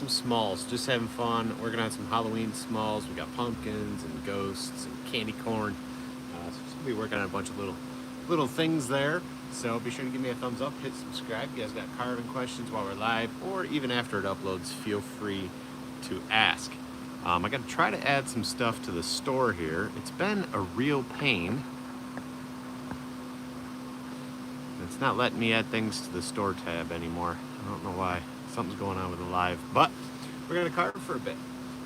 some smalls, just having fun, working on some Halloween smalls. We got pumpkins and ghosts and candy corn. So just gonna be working on a bunch of little things there. So be sure to give me a thumbs up, hit subscribe. You guys got carving questions while we're live, or even after it uploads, feel free to ask. I got to try to add some stuff to the store here. It's been a real pain. It's not letting me add things to the store tab anymore. I don't know why. Something's going on with the live, but we're gonna carve for a bit.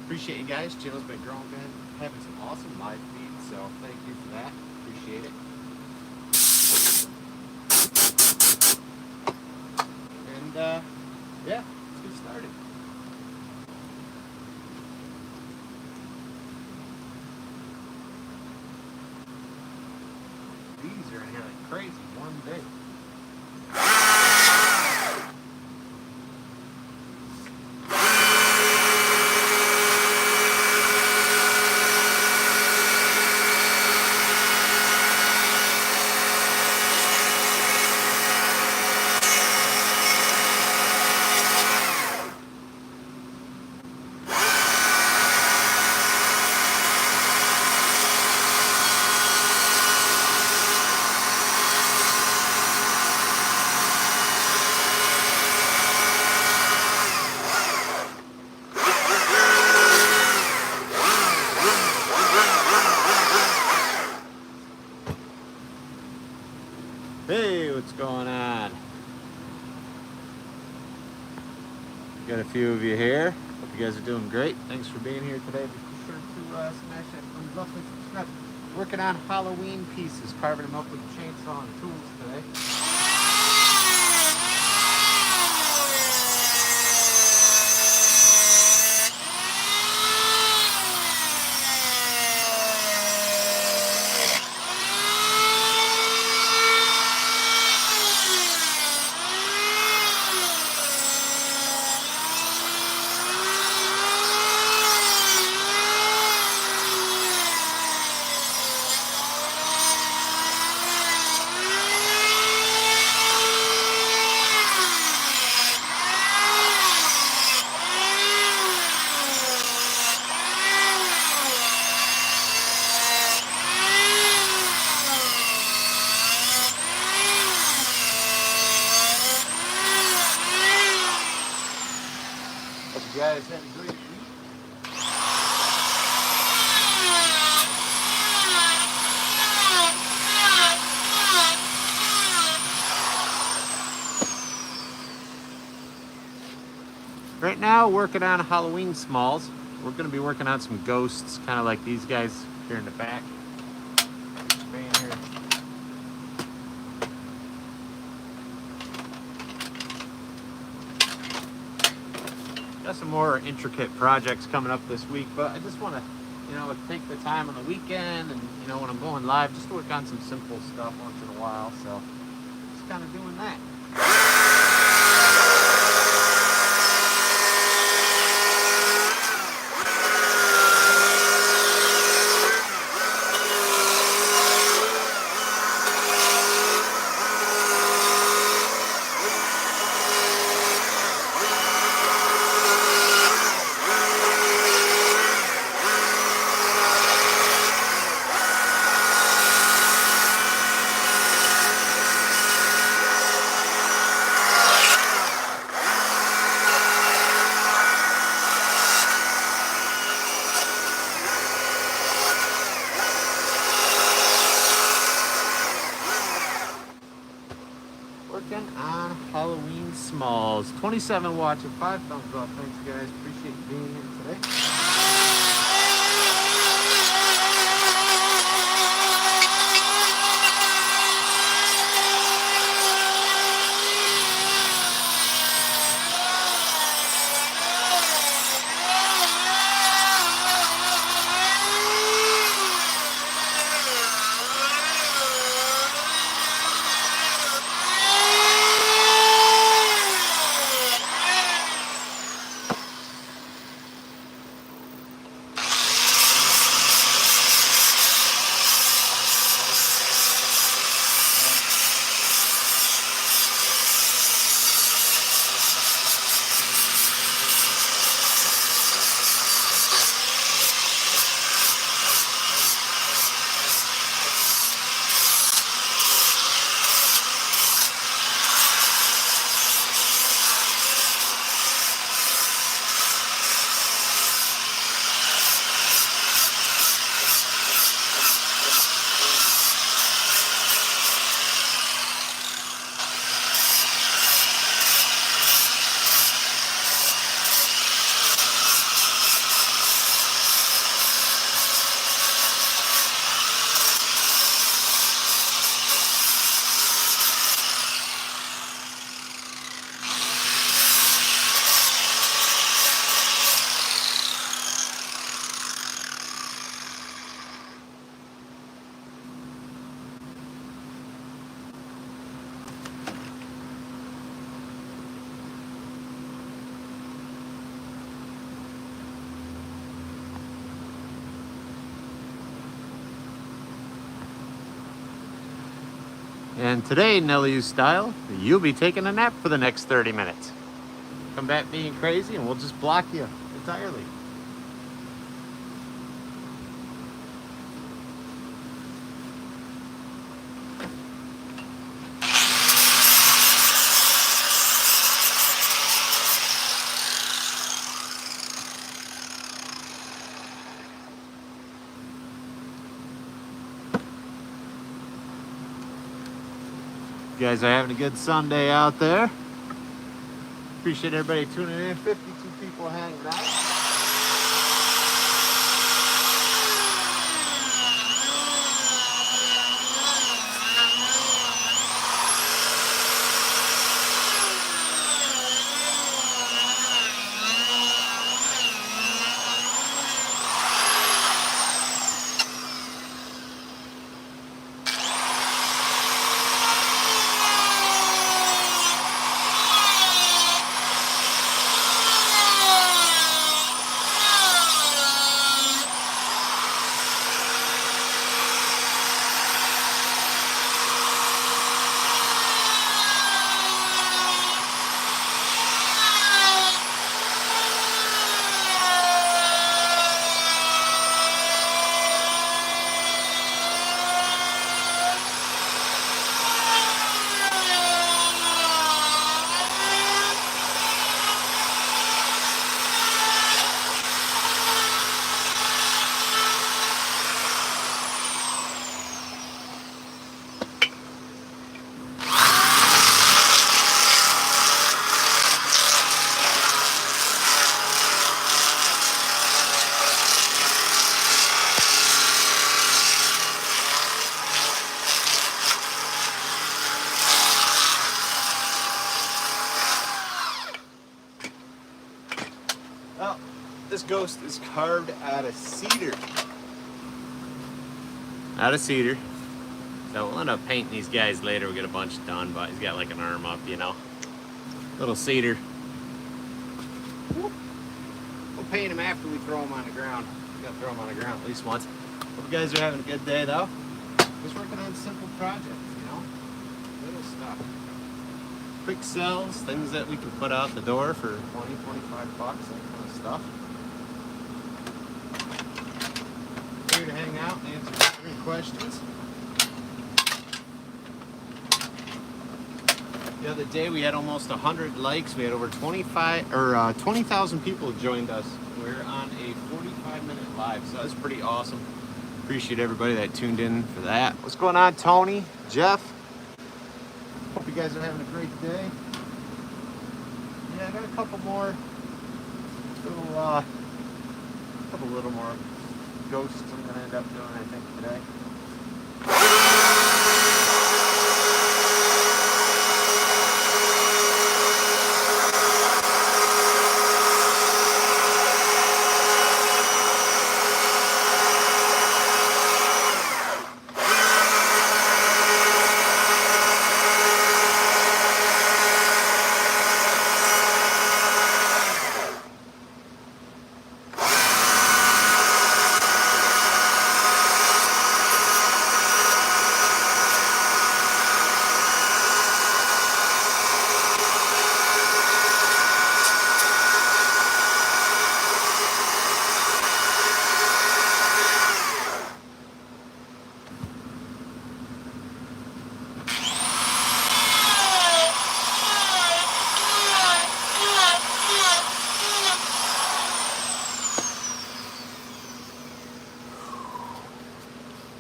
Appreciate you guys. Channel's been growing, been having some awesome live feeds, so thank you for that. Appreciate it. And yeah, let's get started. Bees are in here like crazy one day. Hey, what's going on? Got a few of you here. Hope you guys are doing great. Thanks for being here today. Be sure to smash that thumbs up and subscribe. Working on Halloween pieces, carving them up with a chainsaw and tools today. Hope you guys had a great week. Right now, working on Halloween smalls. We're going to be working on some ghosts, kind of like these guys here in the back. Being here. Got some more intricate projects coming up this week, but I just want to, take the time on the weekend and, when I'm going live, just to work on some simple stuff once in a while. So, just kind of doing that. Working on Halloween smalls. 27 watching, 5 thumbs up. Thanks guys, appreciate you being here today. And today, Nelly style, you'll be taking a nap for the next 30 minutes. Come back being crazy and we'll just block you entirely. You guys are having a good Sunday out there. Appreciate everybody tuning in. 52 people hanging out. Well, this ghost is carved out of cedar. Out of cedar. So we'll end up painting these guys later. We'll get a bunch done, but he's got like an arm up, you know. Little cedar. We'll paint him after we throw him on the ground. We gotta throw him on the ground at least once. Hope you guys are having a good day though. Just working on simple projects, you know. Little stuff. Quick sells, things that we can put out the door for 20, 25 bucks, that kind of stuff. Here to hang out and answer any questions. The other day we had almost 100 likes. We had over 20,000 people joined us. We're on a 45-minute live, so that's pretty awesome. Appreciate everybody that tuned in for that. What's going on, Tony? Jeff? Hope you guys are having a great day. Yeah, I got a couple more little more ghosts I'm gonna end up doing, I think, today.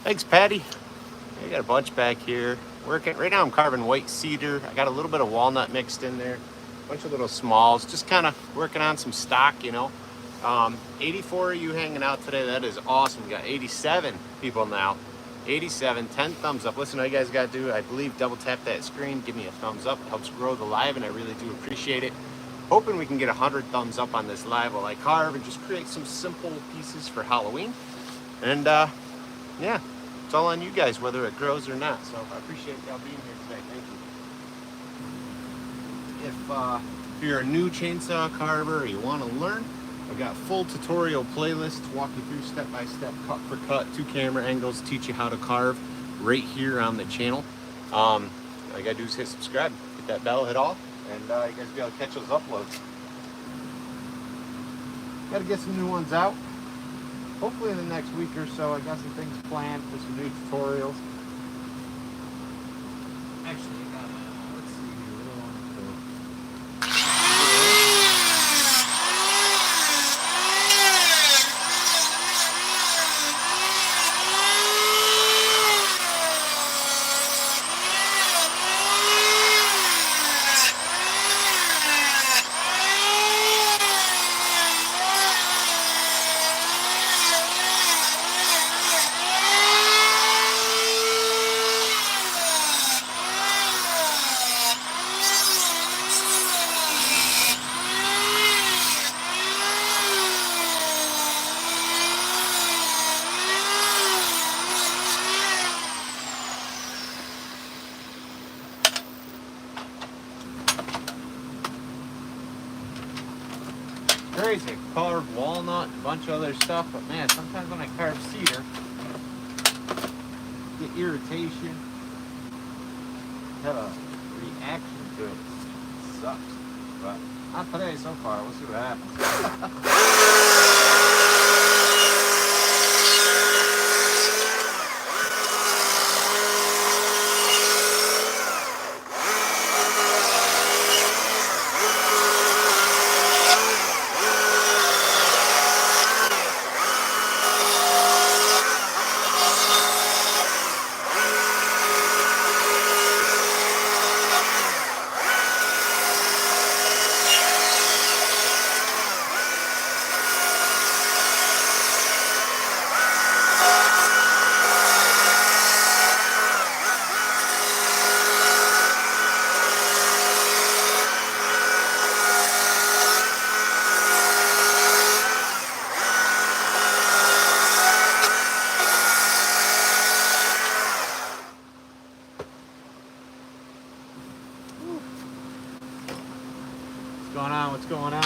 Thanks, Patty. I got a bunch back here. Working right now. I'm carving white cedar. I got a little bit of walnut mixed in there. A bunch of little smalls. Just kind of working on some stock, you know. 84 of you hanging out today. That is awesome. We got 87 people now. 87. 10 thumbs up. Listen, all you guys got to do, I believe, double tap that screen. Give me a thumbs up. It helps grow the live, and I really do appreciate it. Hoping we can get 100 thumbs up on this live while I carve and just create some simple pieces for Halloween. And yeah, it's all on you guys, whether it grows or not. So I appreciate y'all being here today. Thank you. If you're a new chainsaw carver or you want to learn, I've got full tutorial playlists to walk you through step by step, cut for cut, 2 camera angles, teach you how to carve right here on the channel. All you gotta do is hit subscribe, hit that bell, hit all, and you guys will be able to catch those uploads. Gotta get some new ones out. Hopefully in the next week or so. I got some things planned for some new tutorials. Actually, I got let's see here, what do I want to do? Crazy. Carved walnut, a bunch of other stuff, but man, sometimes when I carve cedar, I get irritation, have a reaction to it. It sucks. But not today so far. We'll see what happens. What's going on? What's going on?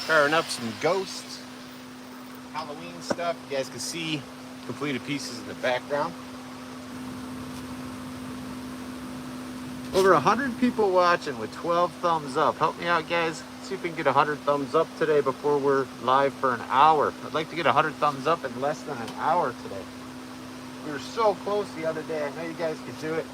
Firing up some ghosts, Halloween stuff. You guys can see completed pieces in the background. Over 100 people watching with 12 thumbs up. Help me out, guys. See if we can get 100 thumbs up today before we're live for an hour. I'd like to get 100 thumbs up in less than an hour today. We were so close the other day. I know you guys could do it.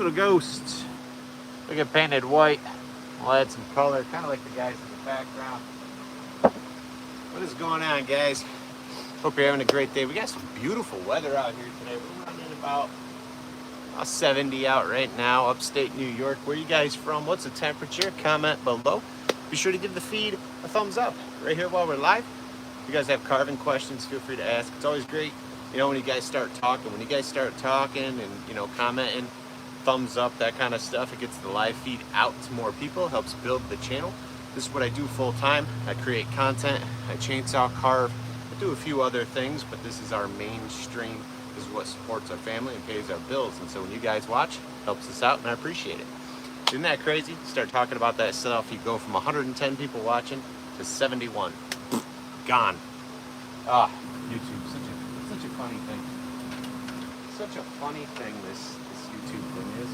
little ghost. Look at painted white. We'll add some color, kind of like the guys in the background. What is going on, guys? Hope you're having a great day. We got some beautiful weather out here today. We're running about 70 out right now, upstate New York. Where you guys from? What's the temperature? Comment below. Be sure to give the feed a thumbs up right here while we're live. If you guys have carving questions, feel free to ask. It's always great, you know, when you guys start talking. When you guys start talking and, you know, commenting, thumbs up, that kind of stuff, it gets the live feed out to more people, helps build the channel. This is what I do full time. I create content, I chainsaw carve, I do a few other things, but this is our mainstream. This is what supports our family and pays our bills. And so when you guys watch, it helps us out, and I appreciate it. Isn't that crazy? Start talking about that stuff, you go from 110 people watching to 71. Gone. Ah, YouTube, such a funny thing. Such a funny thing this YouTube thing is.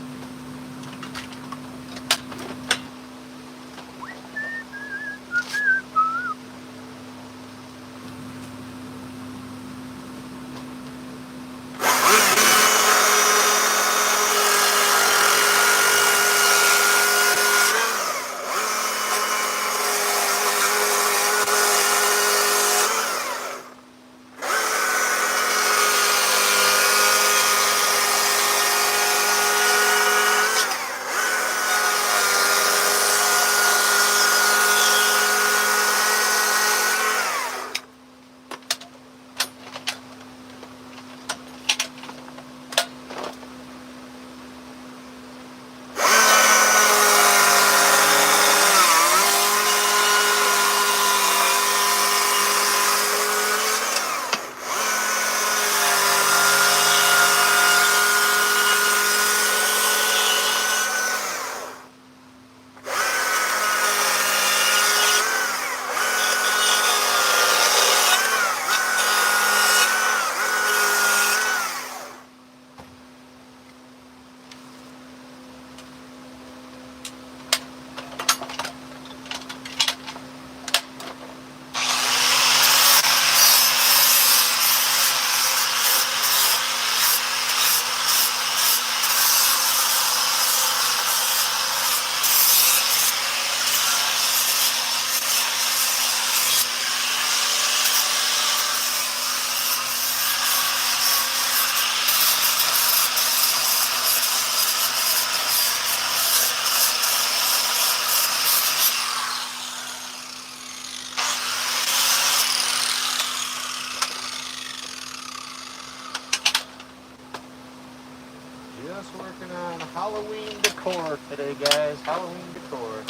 Just working on Halloween decor today, guys. Halloween decor.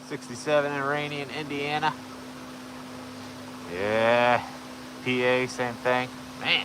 '67 and rainy in Indiana. Yeah. PA, same thing. Man.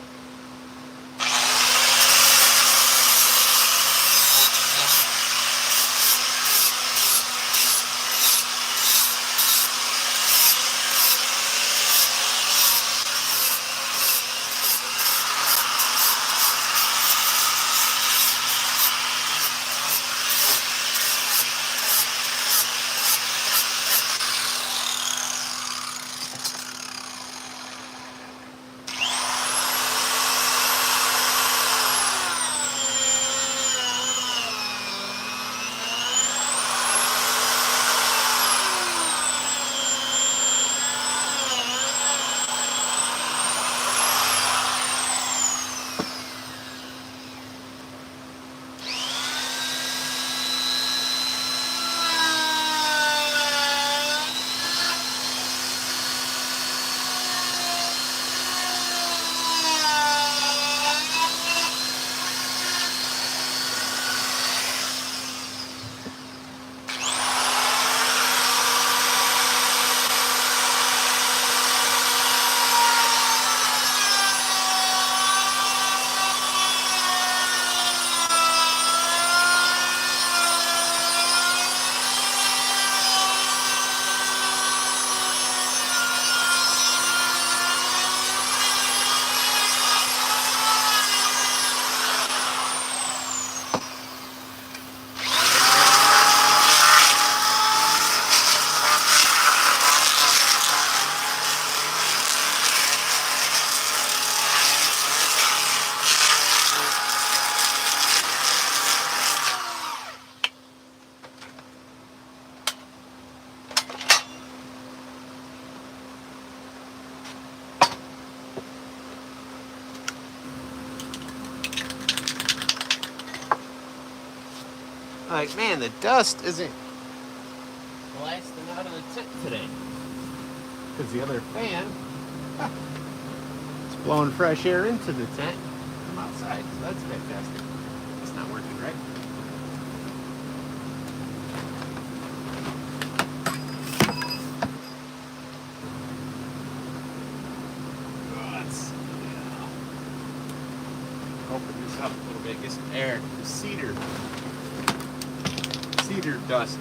Like, man, the dust isn't blasting out of the tent today. Because the other fan, it's blowing fresh air into the tent from outside. So that's fantastic. It's not working right. Let's open this up a little bit, get some air. The cedar dust.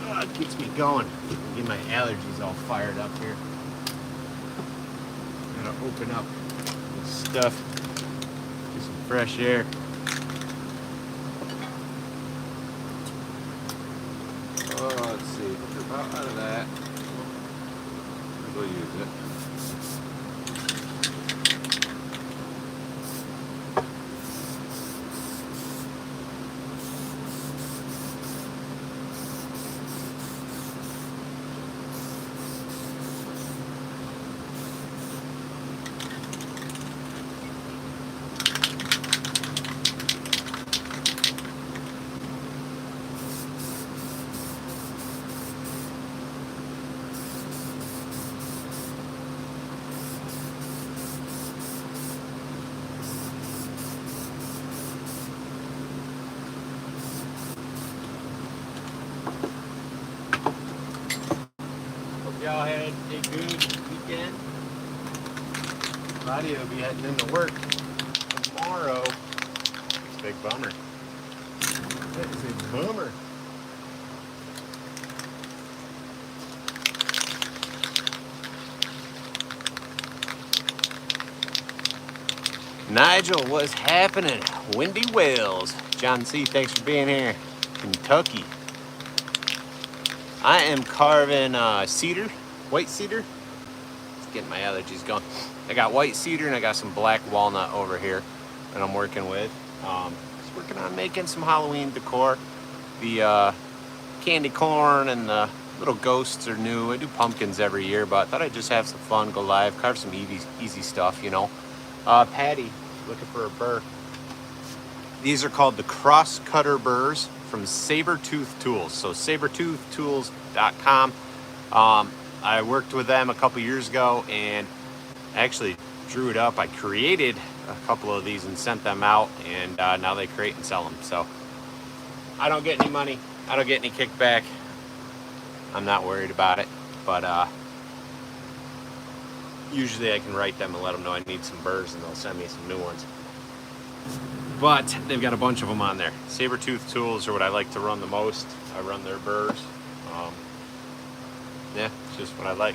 It gets me going. Get my allergies all fired up here. I'm gonna open up this stuff. Get some fresh air. Oh, let's see. We're about out of that. We'll use it. Y'all had a good weekend. Claudia will be heading into work tomorrow. It's a big bummer. That is a bummer. Nigel, what's happening? Windy Wells. John C., thanks for being here. Kentucky. I am carving cedar, white cedar. It's getting my allergies going. I got white cedar and I got some black walnut over here that I'm working with. Just working on making some Halloween decor. The candy corn and the little ghosts are new. I do pumpkins every year, but I thought I'd just have some fun, go live, carve some easy stuff, you know. Patty, looking for a burr. These are called the cross cutter burrs from Saburrtooth Tools. So saburrtoothtools.com. I worked with them a couple years ago and actually drew it up. I created a couple of these and sent them out, and now they create and sell them. So I don't get any money. I don't get any kickback. I'm not worried about it, but usually I can write them and let them know I need some burrs and they'll send me some new ones. But they've got a bunch of them on there. Saburrtooth Tools are what I like to run the most. I run their burrs. Yeah, it's just what I like.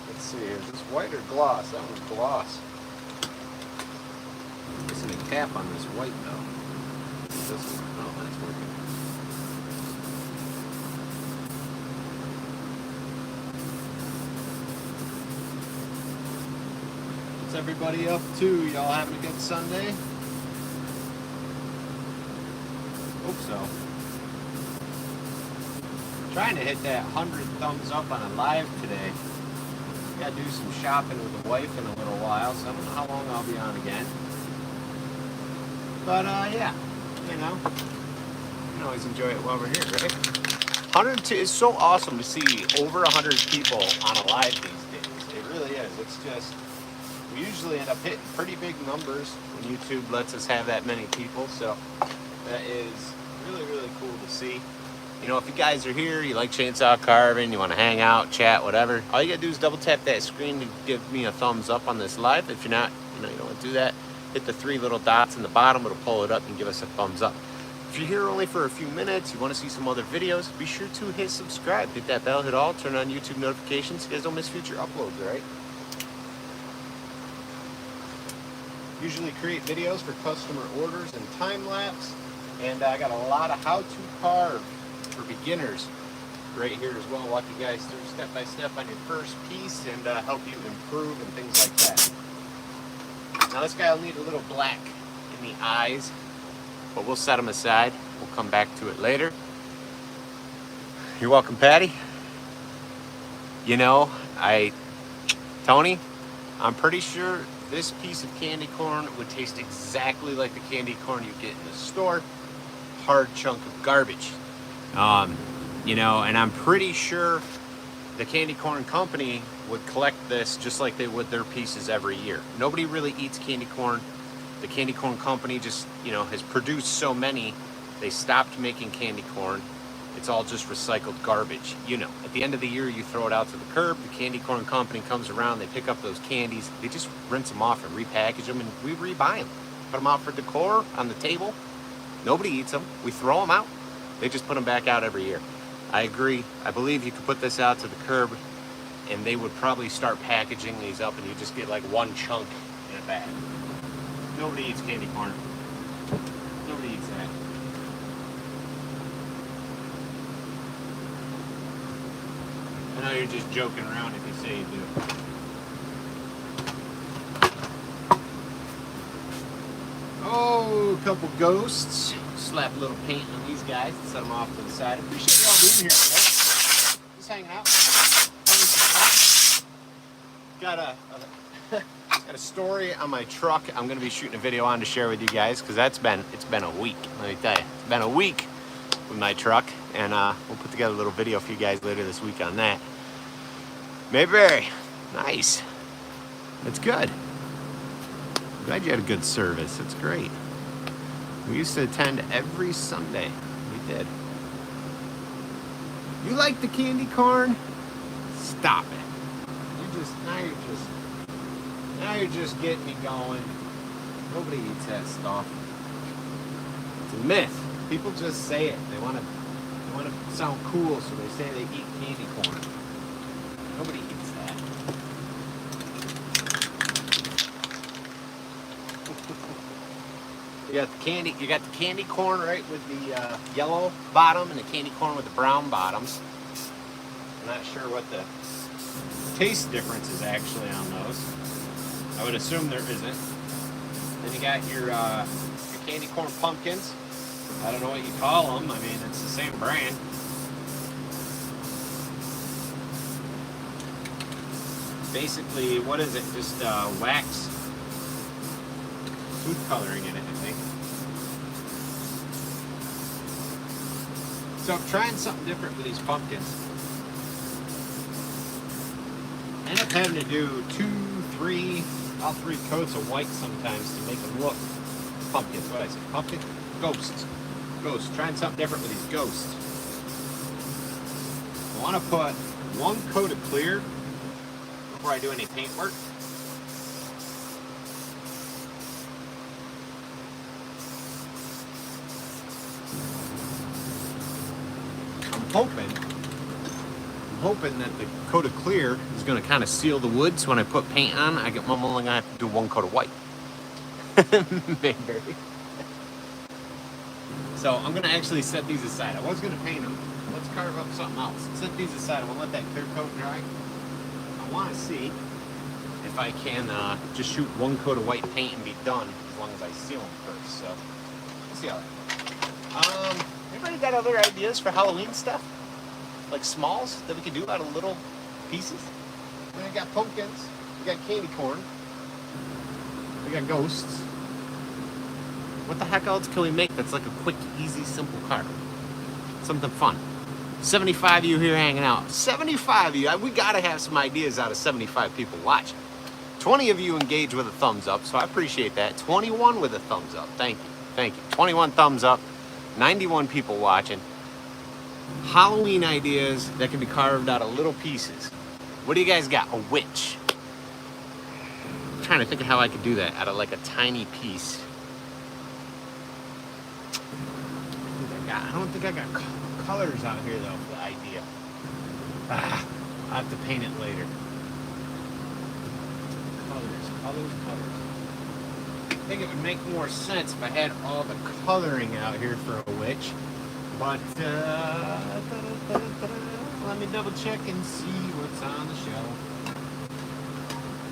Let's see, is this white or gloss? That one's gloss. Missing a cap on this white though. This one, oh, that's working. What's everybody up to? Y'all having a good Sunday? Hope so. Trying to hit that 100 thumbs up on a live today. Gotta do some shopping with the wife in a little while, so I don't know how long I'll be on again. But yeah, you know, you can always enjoy it while we're here, right? 102 is so awesome to see over 100 people on a live these days. It really is. It's just, we usually end up hitting pretty big numbers when YouTube lets us have that many people, so that is really, really cool to see. You know, if you guys are here, you like chainsaw carving, you want to hang out, chat, whatever, all you got to do is double tap that screen to give me a thumbs up on this live. If you're not, you know, you don't want to do that, hit the 3 little dots in the bottom, it'll pull it up and give us a thumbs up. If you're here only for a few minutes, you want to see some other videos, be sure to hit subscribe, hit that bell, hit all, turn on YouTube notifications so you guys don't miss future uploads, all right? Usually create videos for customer orders and time lapse, and I got a lot of how to carve for beginners right here as well. Walk you guys through step by step on your first piece and help you improve and things like that. Now this guy will need a little black in the eyes, but we'll set him aside. We'll come back to it later. You're welcome, Patty. You know, Tony, I'm pretty sure this piece of candy corn would taste exactly like the candy corn you get in the store. Hard chunk of garbage. You know, and I'm pretty sure the candy corn company would collect this just like they would their pieces every year. Nobody really eats candy corn. The candy corn company just, you know, has produced so many, they stopped making candy corn. It's all just recycled garbage. You know, at the end of the year, you throw it out to the curb, the candy corn company comes around, they pick up those candies, they just rinse them off and repackage them, and we rebuy them. Put them out for decor on the table. Nobody eats them. We throw them out. They just put them back out every year. I agree. I believe you could put this out to the curb, and they would probably start packaging these up, and you just get like one chunk in a bag. Nobody eats candy corn. Nobody eats that. I know you're just joking around if you say you do. Oh, a couple ghosts. Slap a little paint on these guys and set them off to the side. Appreciate y'all being here today. Just hanging out. Got a story on my truck I'm going to be shooting a video on to share with you guys, because it's been a week. Let me tell you, it's been a week with my truck, and we'll put together a little video for you guys later this week on that. Mayberry, nice. It's good. Glad you had a good service. It's great. We used to attend every Sunday. We did. You like the candy corn? Stop it. Now you're just getting me going. Nobody eats that stuff. It's a myth. People just say it. They want to sound cool, so they say they eat candy corn. Nobody eats that. You got the candy corn, right, with the yellow bottom, and the candy corn with the brown bottoms. I'm not sure what the taste difference is actually on those. I would assume there isn't. Then you got your candy corn pumpkins. I don't know what you call them. I mean, it's the same brand. Basically, what is it? Just wax food coloring in it, I think. So I'm trying something different with these pumpkins. I end up having to do all three coats of white sometimes to make them look pumpkins. What did I say? Pumpkin? Ghosts. Ghosts. Trying something different with these ghosts. I want to put one coat of clear before I do any paint work. I'm hoping that the coat of clear is going to kind of seal the wood, so when I put paint on, I'm only going to have to do one coat of white. Maybe. So I'm going to actually set these aside. I was going to paint them. Let's carve up something else. Set these aside. We'll let that clear coat dry. I want to see if I can just shoot one coat of white paint and be done, as long as I seal them first. So let's see how that goes. Anybody got other ideas for Halloween stuff? Like smalls that we could do out of little pieces? We got pumpkins, we got candy corn, we got ghosts. What the heck else can we make that's like a quick, easy, simple card? Something fun. 75 of you here hanging out. 75 of you. We gotta have some ideas out of 75 people watching. 20 of you engage with a thumbs up, so I appreciate that. 21 with a thumbs up. Thank you. Thank you. 21 thumbs up. 91 people watching. Halloween ideas that can be carved out of little pieces. What do you guys got? A witch. I'm trying to think of how I could do that out of like a tiny piece. I don't think I got colors out here though for the idea. I'll have to paint it later. Colors. I think it would make more sense if I had all the coloring out here for a witch. But let me double check and see what's on the shelf.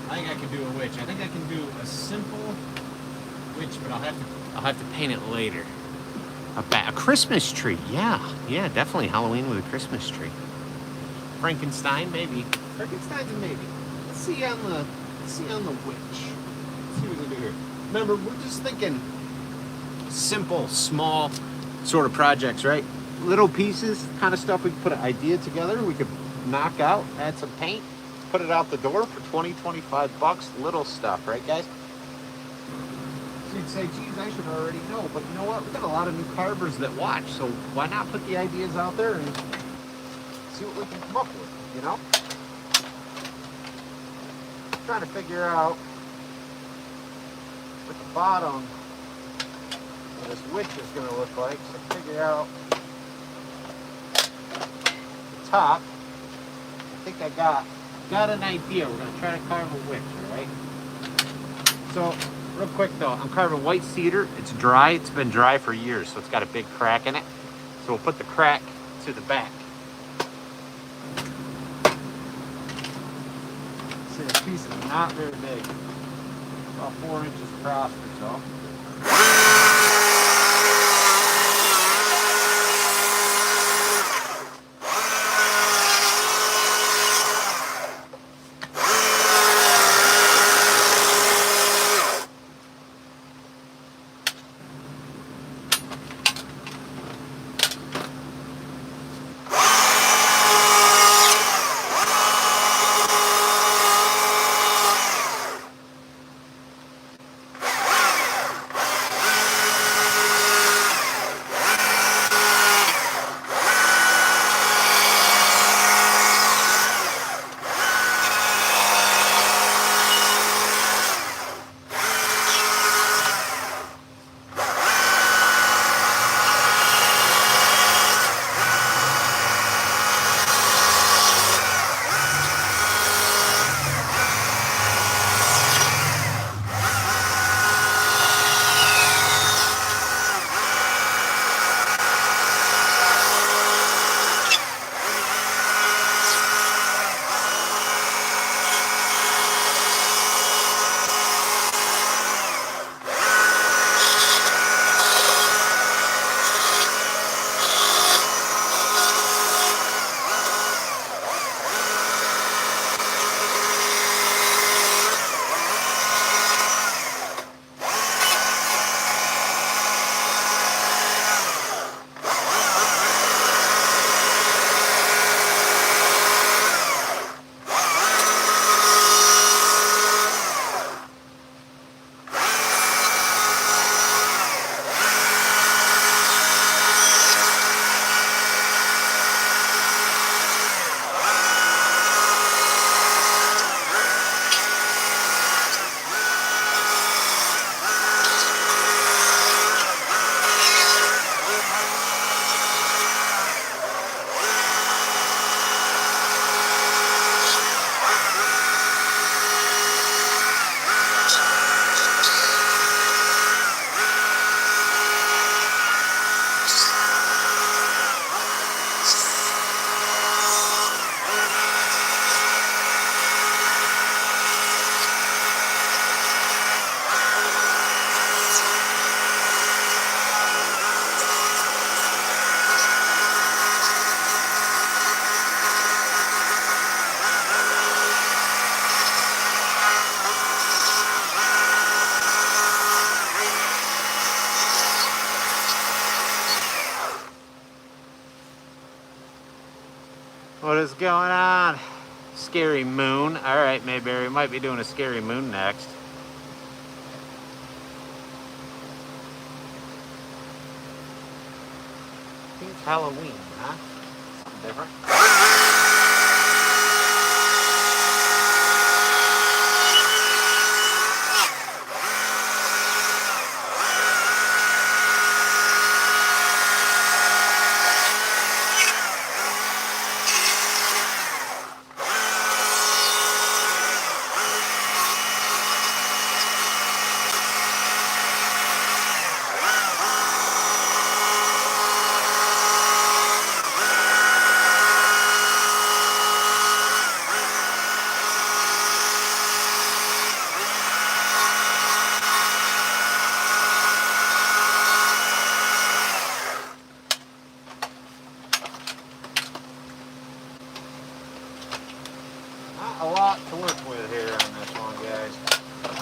I think I can do a witch. I think I can do a simple witch, but I'll have to paint it later. A Christmas tree, yeah, definitely Halloween with a Christmas tree. Frankenstein, maybe. Frankenstein's a maybe. Let's see on the witch. see what we can do here. Remember, we're just thinking simple, small sort of projects, right? Little pieces, kind of stuff we can put an idea together, we could knock out, add some paint, put it out the door for 20, 25 bucks. Little stuff, right, guys? So you'd say, geez, I should already know, but you know what? We've got a lot of new carvers that watch, so why not put the ideas out there and see what we can come up with, you know? Trying to figure out what the bottom of this witch is going to look like, so figure out the top. I think I got an idea. We're going to try to carve a witch, all right? So, real quick though, I'm carving white cedar. It's dry. It's been dry for years, so it's got a big crack in it. So we'll put the crack to the back. See, this piece is not very big. About 4 inches across or so. What is going on? Scary moon. All right, Mayberry, might be doing a scary moon next. I think it's Halloween, huh? Something different.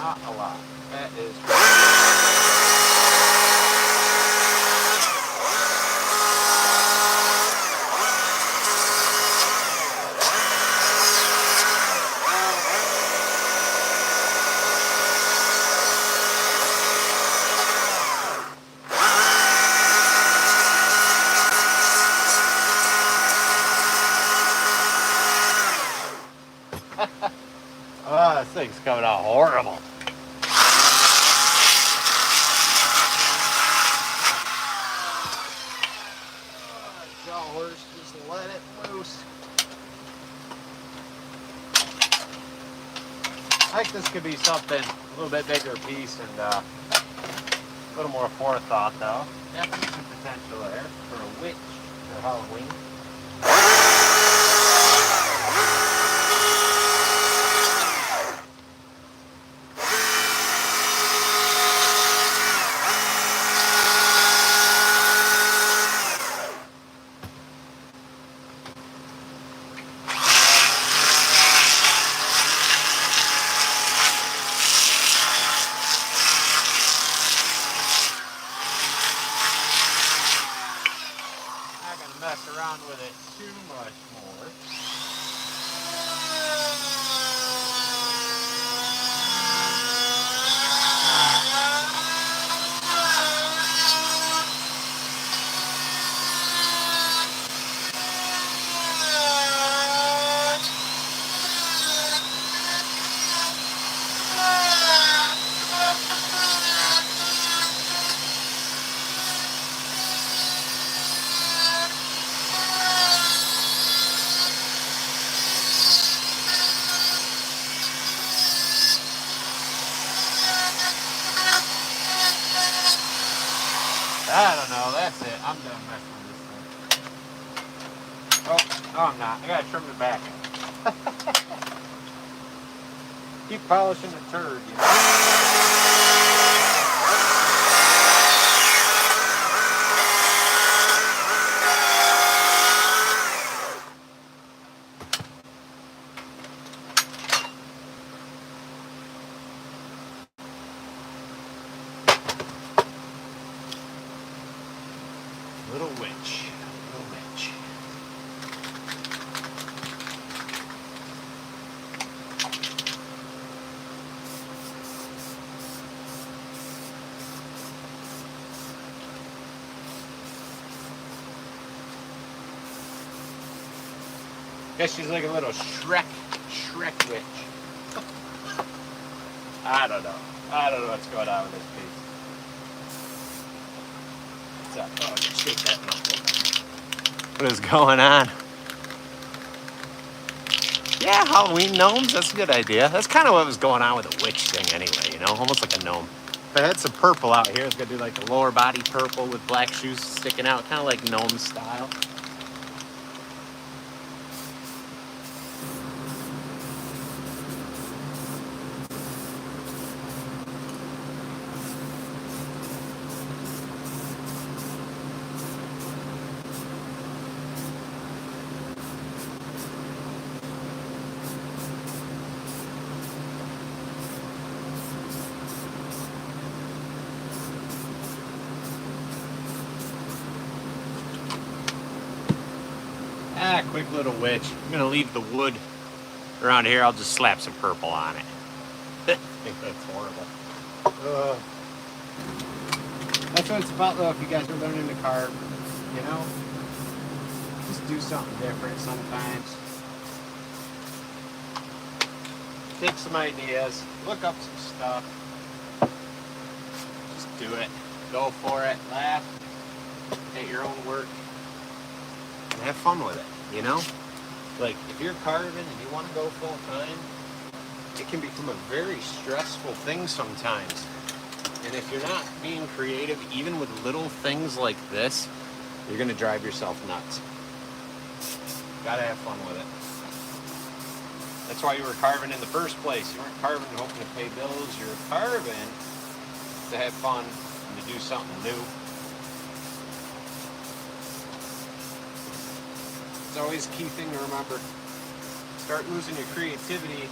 not a lot. That is. Oh, this thing's coming out horrible. Horse, just let it loose. I think this could be something a little bit bigger piece and a little more forethought though. Definitely some potential there for a witch for Halloween. Mess around with it too much more. I don't know, that's it. I'm done messing with this thing. Oh, no I'm not. I gotta trim it back. Keep polishing the turd, you know? Little witch. Little witch. Guess she's like a little Shrek witch. I don't know. I don't know what's going on with this piece. What's up? Oh, shake that knuckle. What is going on? Yeah, Halloween gnomes, that's a good idea. That's kind of what was going on with the witch thing anyway, you know? Almost like a gnome. If I had some purple out here, it's gonna do like the lower body purple with black shoes sticking out, kind of like gnome style. Quick little witch. I'm gonna leave the wood around here. I'll just slap some purple on it. I think that's horrible. That's what it's about though, if you guys are learning to carve, you know? Just do something different sometimes. Take some ideas, look up some stuff. Just do it. Go for it, laugh, at your own work, and have fun with it. You know, like if you're carving and you want to go full time, it can become a very stressful thing sometimes. And if you're not being creative, even with little things like this, you're going to drive yourself nuts. Gotta have fun with it. That's why you were carving in the first place. You weren't carving hoping to pay bills. You were carving to have fun and to do something new. It's always a key thing to remember. Start losing your creativity.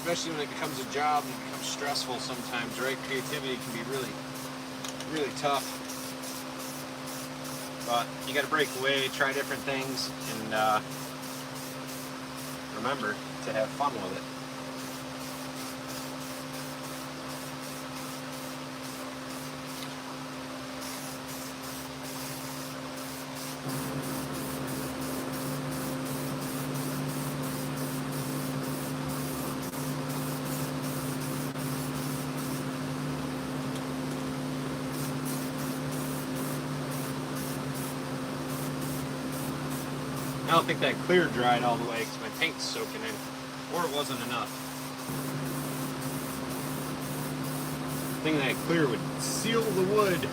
especially when it becomes a job and it becomes stressful sometimes, right? Creativity can be really, really tough. But you got to break away, try different things, and remember to have fun with it. I don't think that clear dried all the way because my paint's soaking in, or it wasn't enough. I think that clear would seal the wood.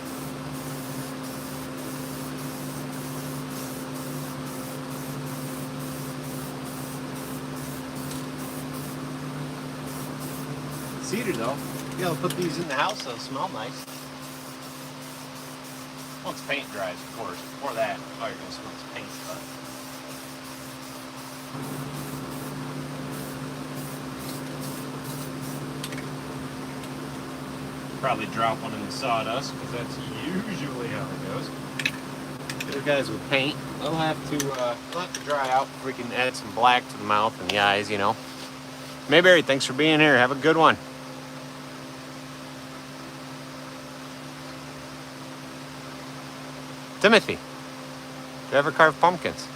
Cedar though, yeah, I'll put these in the house, they'll smell nice. Once paint dries, of course. Before that, all you're gonna smell is paint stuff. Probably drop one in the sawdust because that's usually how it goes. The guys with paint, they'll have to dry out before we can add some black to the mouth and the eyes, you know. Mayberry, thanks for being here. Have a good one. Timothy, do you ever carve pumpkins?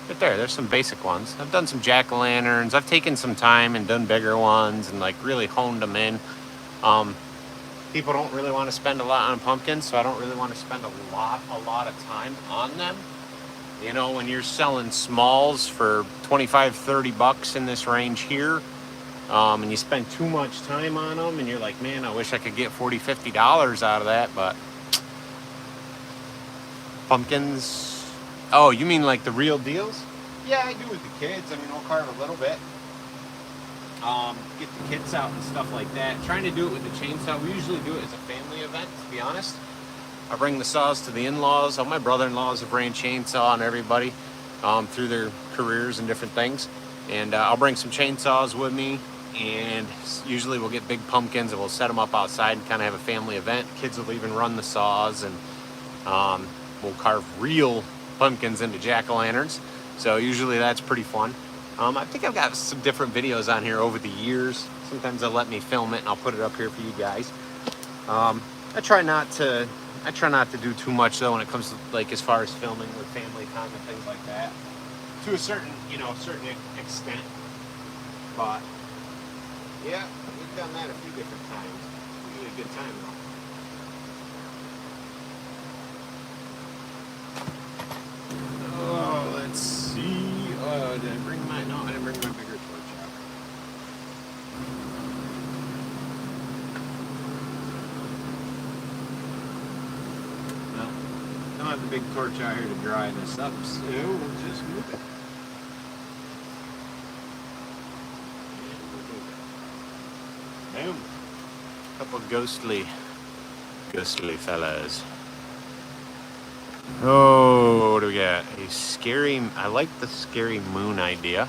Right there, there's some basic ones. I've done some jack-o'-lanterns. I've taken some time and done bigger ones and like really honed them in. People don't really want to spend a lot on pumpkins, so I don't really want to spend a lot of time on them. You know, when you're selling smalls for 25, 30 bucks in this range here, and you spend too much time on them, and you're like, man, I wish I could get $40, $50 out of that, but pumpkins, oh, you mean like the real deals? Yeah, I do with the kids. I mean, I'll carve a little bit. Get the kids out and stuff like that. Trying to do it with the chainsaw. We usually do it as a family event, to be honest. I bring the saws to the in-laws. All my brother-in-laws have ran chainsaw on everybody through their careers and different things. And I'll bring some chainsaws with me. And usually we'll get big pumpkins and we'll set them up outside and kind of have a family event. Kids will even run the saws, and we'll carve real pumpkins into jack-o'-lanterns. So usually that's pretty fun. I think I've got some different videos on here over the years. Sometimes they'll let me film it and I'll put it up here for you guys. I try not to do too much though when it comes to like as far as filming with family time and things like that. To a certain extent. But yeah, we've done that a few different times. We had a good time though. Oh, let's see. Did I bring my? No, I didn't bring my bigger torch out. No, don't have the big torch out here to dry this up, so we'll just move it. Boom. Couple ghostly fellas. Oh, what do we got? A scary, I like the scary moon idea.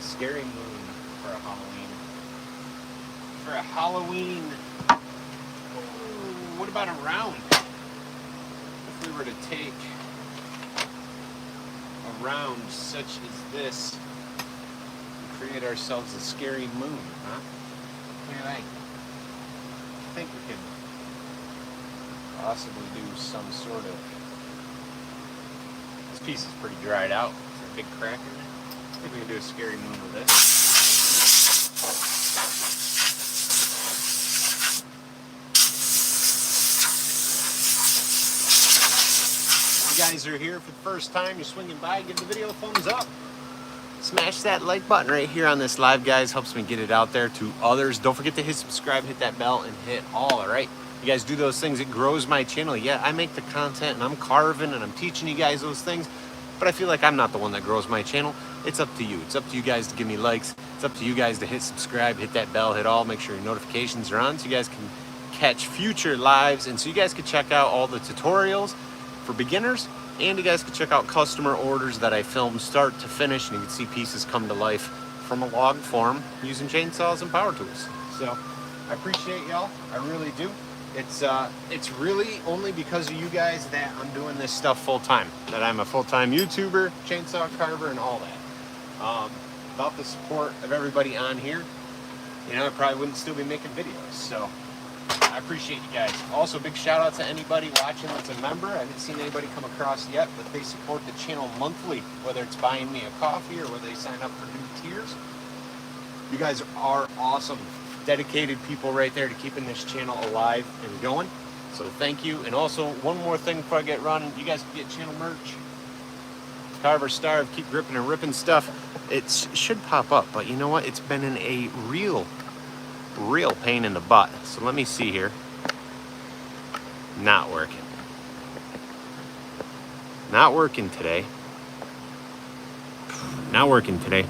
Scary moon for a Halloween. For a Halloween, oh, what about a round? If we were to take a round such as this and create ourselves a scary moon, huh? What do you think? I think we could possibly do some sort of. This piece is pretty dried out. Is there a big crack in it? I think we can do a scary moon with this. If you guys are here for the first time, you're swinging by, give the video a thumbs up. Smash that like button right here on this live, guys. Helps me get it out there to others. Don't forget to hit subscribe, hit that bell, and hit all right? You guys do those things, it grows my channel. Yeah, I make the content and I'm carving and I'm teaching you guys those things, but I feel like I'm not the one that grows my channel. It's up to you. It's up to you guys to give me likes. It's up to you guys to hit subscribe, hit that bell, hit all, make sure your notifications are on so you guys can catch future lives, and so you guys can check out all the tutorials for beginners, and you guys can check out customer orders that I film start to finish, and you can see pieces come to life from a log form using chainsaws and power tools. So I appreciate y'all. I really do. It's really only because of you guys that I'm doing this stuff full time. That I'm a full-time YouTuber, chainsaw carver, and all that. Without the support of everybody on here, you know, I probably wouldn't still be making videos. So I appreciate you guys. Also, big shout out to anybody watching that's a member. I haven't seen anybody come across yet, but they support the channel monthly, whether it's buying me a coffee or whether they sign up for new tiers. You guys are awesome, dedicated people right there to keeping this channel alive and going. So thank you. And also, one more thing before I get running, you guys can get channel merch. Carver Starve, keep gripping and ripping stuff. It should pop up, but you know what? It's been in a real pain in the butt. So let me see here. Not working. Not working today. Not working today.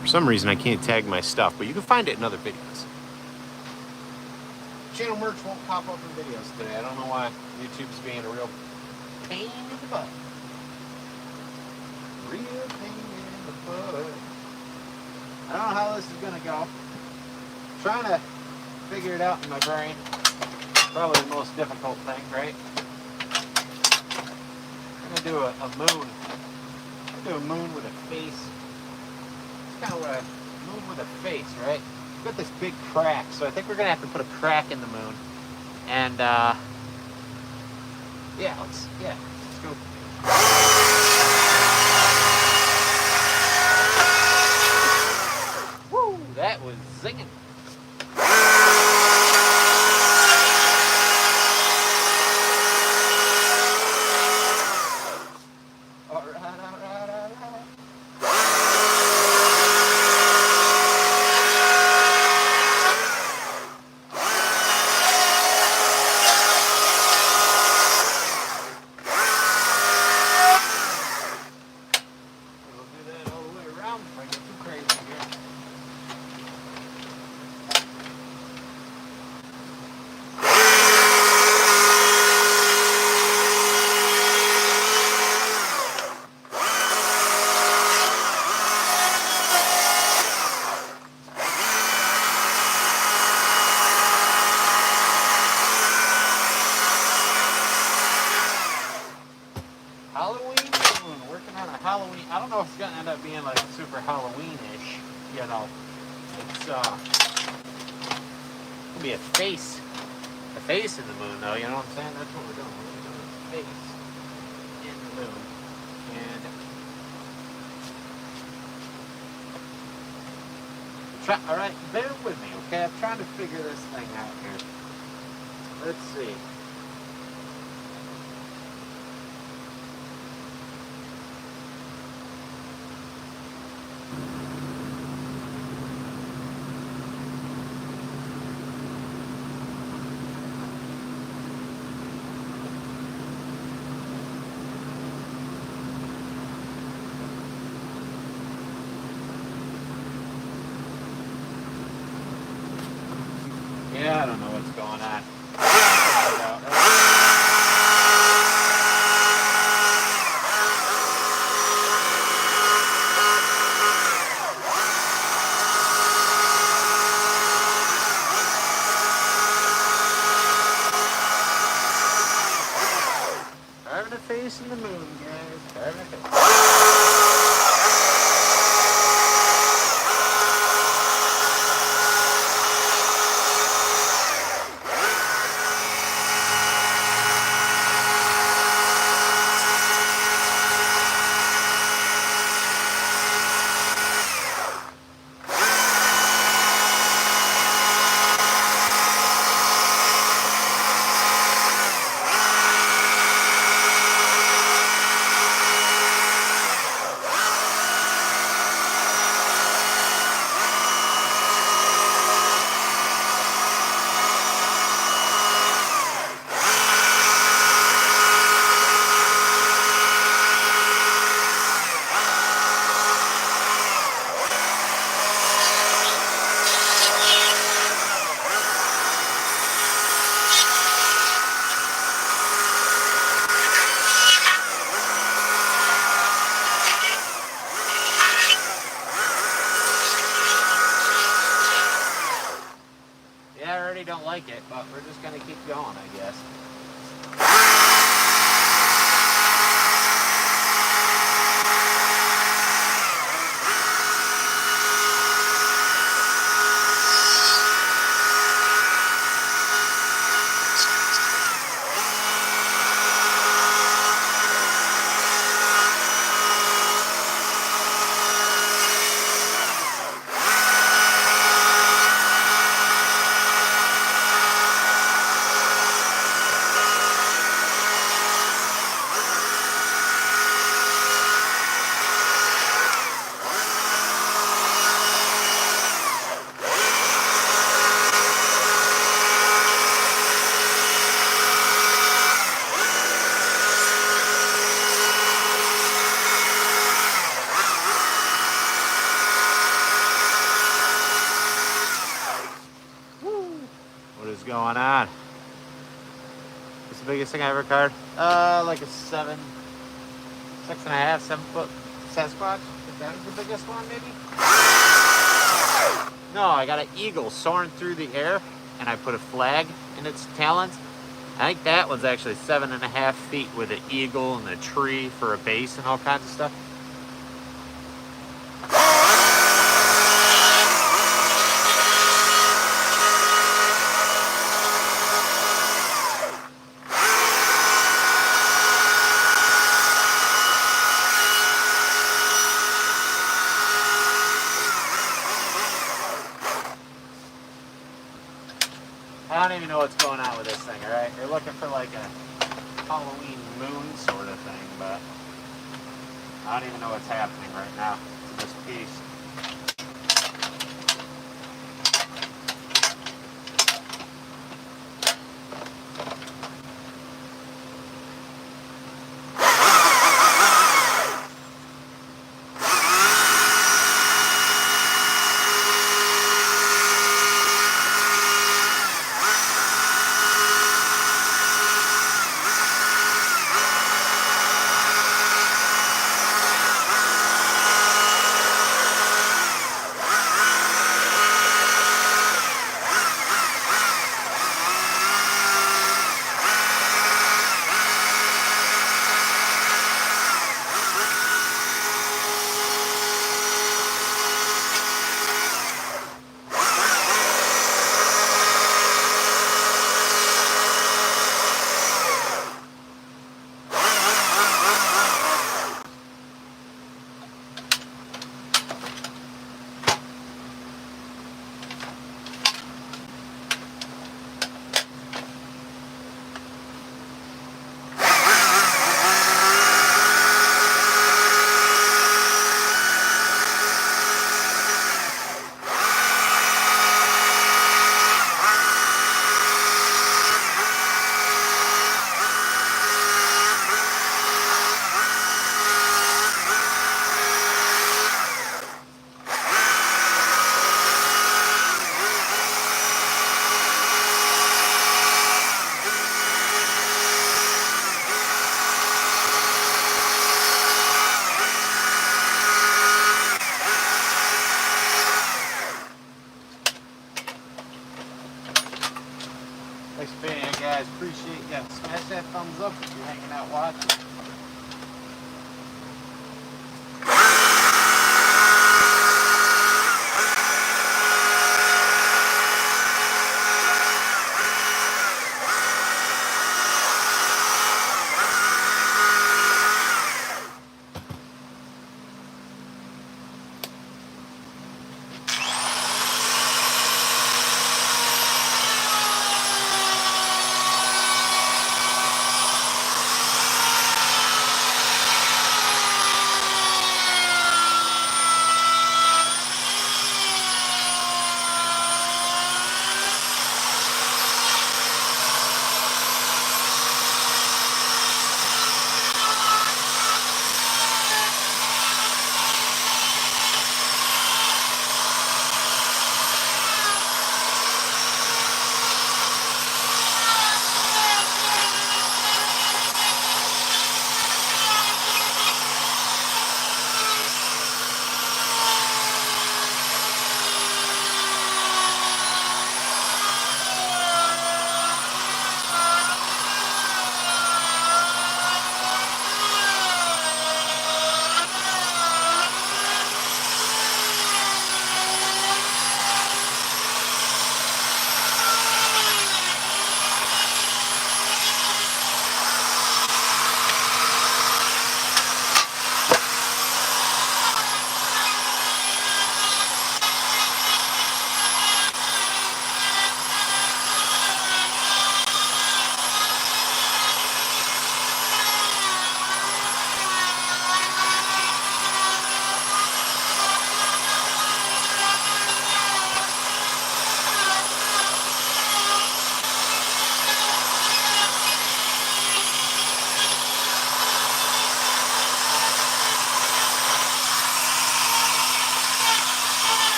For some reason, I can't tag my stuff, but you can find it in other videos. Channel merch won't pop up in videos today. I don't know why. YouTube's being a real pain in the butt. Real pain in the butt. I don't know how this is gonna go. I'm trying to figure it out in my brain. Probably the most difficult thing, right? I'm gonna do a moon. I'm gonna do a moon with a face. It's kind of what a moon with a face, right? We've got this big crack, so I think we're gonna have to put a crack in the moon. And yeah, let's go. Woo! That was zinging. Halloween. I don't know if it's gonna end up being like super Halloween-ish, you know. It's gonna be a face in the moon, though. You know what I'm saying? That's what we're doing. We're doing a face in the moon, and all right, bear with me, okay? I'm trying to figure this thing out here. Let's see. Yeah, I don't know what's going on. Carving a face in the moon, guys. Carving a face. already don't like it, but we're just gonna keep going, I guess. What is going on? It's the biggest thing I ever carved. Like a 6.5, 7 foot Sasquatch. If that was the biggest one, maybe? No, I got an eagle soaring through the air, and I put a flag in its talons. I think that one's actually 7.5 feet with an eagle and a tree for a base and all kinds of stuff. I don't even know what's going on with this thing, alright? You're looking for like a Halloween moon sort of thing, but I don't even know what's happening right now to this piece. Thanks for being here, guys. Appreciate you. Smash that thumbs up if you're hanging out watching.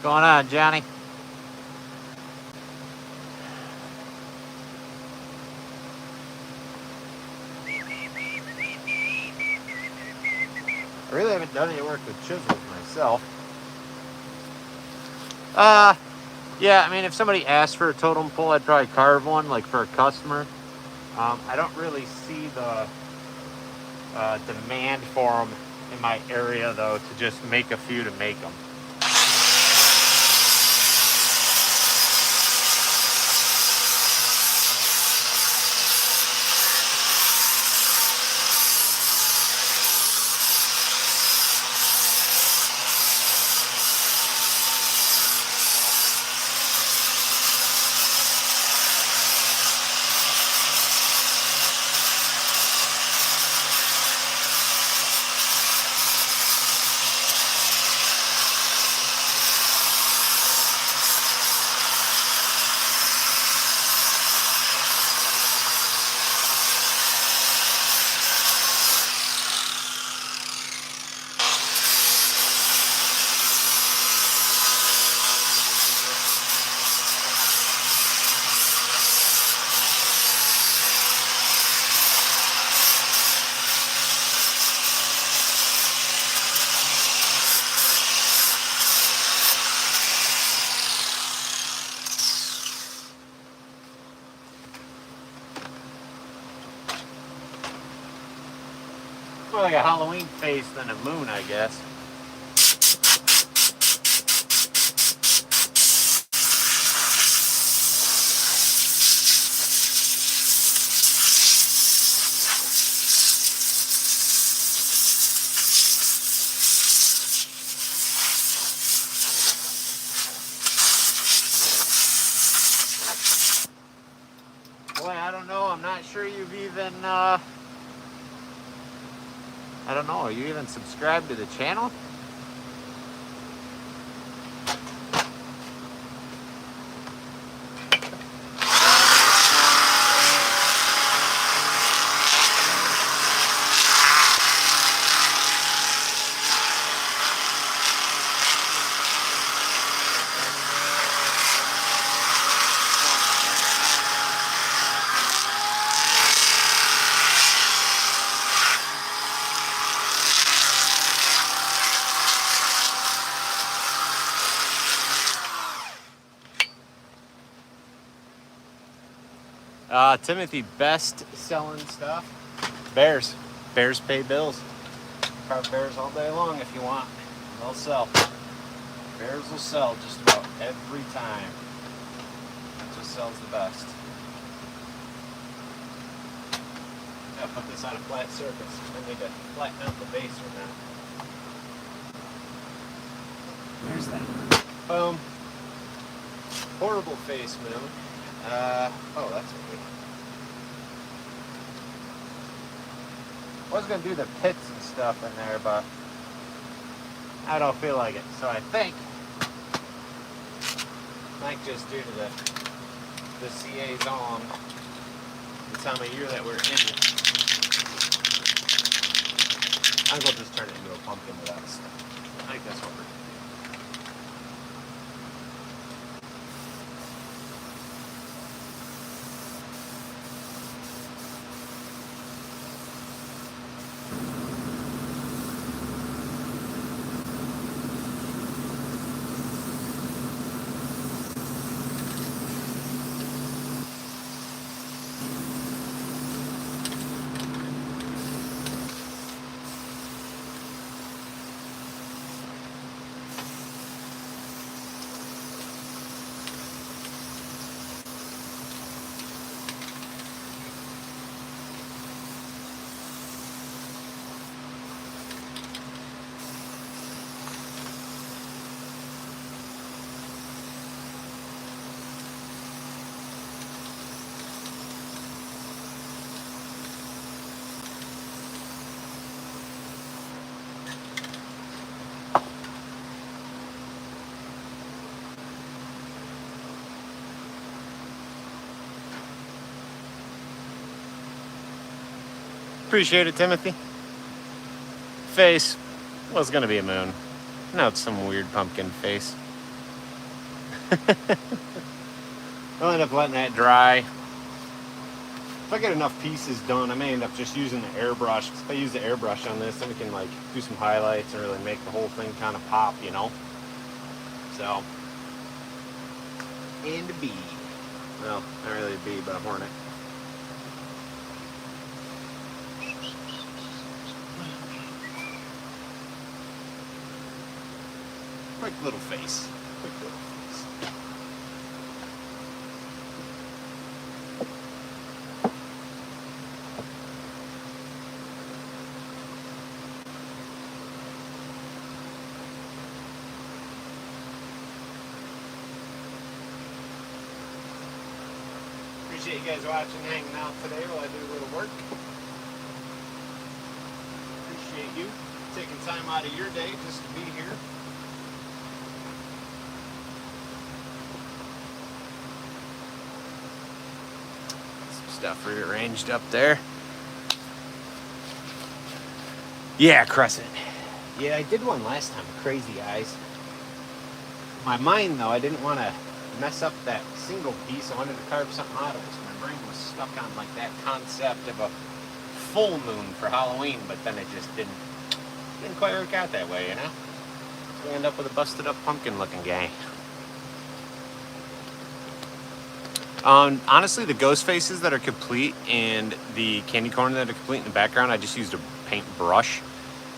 going on, Johnny? I really haven't done any work with chisels myself. Yeah, I mean, if somebody asked for a totem pole, I'd probably carve one, like for a customer. I don't really see the demand for them in my area, though, to just make a few to make them. More like a Halloween face than a moon, I guess. Boy, I don't know. I'm not sure you've even, I don't know. Are you even subscribed to the channel? Timothy, best selling stuff? Bears. Bears pay bills. Carve bears all day long if you want. They'll sell. Bears will sell just about every time. That's what sells the best. I'll put this on a flat surface. I need to flatten out the base for that. There's that. Boom. Horrible face, moon. Oh, that's okay. I was going to do the pits and stuff in there, but I don't feel like it. So I think, just due to the CA's the time of year that we're in, I'm going to just turn it into a pumpkin with that stuff. I think that's what we're doing. Appreciate it, Timothy. Face was gonna be a moon. Now it's some weird pumpkin face. I'll end up letting that dry. If I get enough pieces done, I may end up just using the airbrush. If I use the airbrush on this, then we can like do some highlights and really make the whole thing kind of pop, you know? So, and a bee. Well, not really a bee, but a hornet. Quick little face. Quick little face. Appreciate you guys watching, hanging out today while I do a little work. Appreciate you taking time out of your day just to be here. Some stuff rearranged up there. Yeah, crescent. Yeah, I did one last time. Crazy eyes. My mind, though, I didn't want to mess up that single piece. I wanted to carve something out of it. So my brain was stuck on like that concept of a full moon for Halloween, but then it just didn't quite work out that way, you know? So we end up with a busted up pumpkin looking guy. Honestly, the ghost faces that are complete and the candy corn that are complete in the background, I just used a paint brush.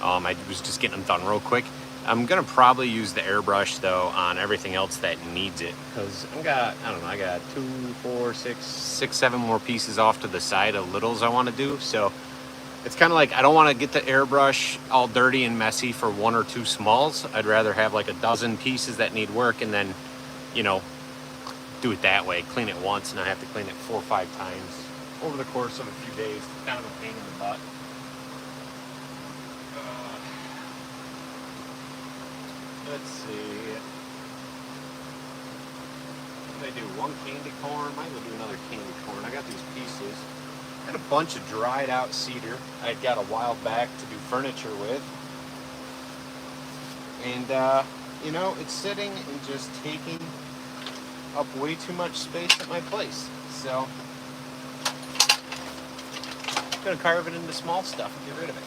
I was just getting them done real quick. I'm gonna probably use the airbrush though on everything else that needs it, because I got 2, 4, 6, 7 more pieces off to the side of littles I want to do. So it's kind of like I don't want to get the airbrush all dirty and messy for 1 or 2 smalls. I'd rather have like a dozen pieces that need work and then, you know, do it that way. Clean it once and I have to clean it 4 or 5 times over the course of a few days. It's kind of a pain in the butt. Let's see. What did I do? 1 candy corn. Might as well do another candy corn. I got these pieces. I got a bunch of dried out cedar I'd got a while back to do furniture with. And, you know, it's sitting and just taking up way too much space at my place. So, I'm going to carve it into small stuff and get rid of it.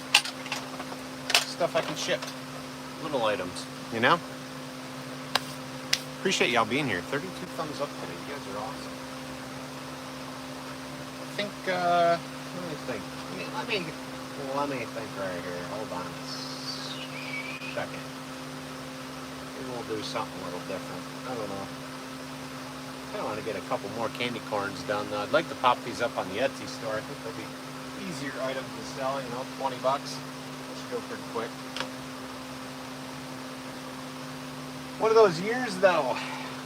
Stuff I can ship. Little items. You know? Appreciate y'all being here. 32 thumbs up today. You guys are awesome. I think, let me think. Let me think right here. Hold on a second. Maybe we'll do something a little different. I don't know. I want to get a couple more candy corns done. I'd like to pop these up on the Etsy store. I think they'll be easier items to sell, you know, 20 bucks. That should go pretty quick. One of those years, though,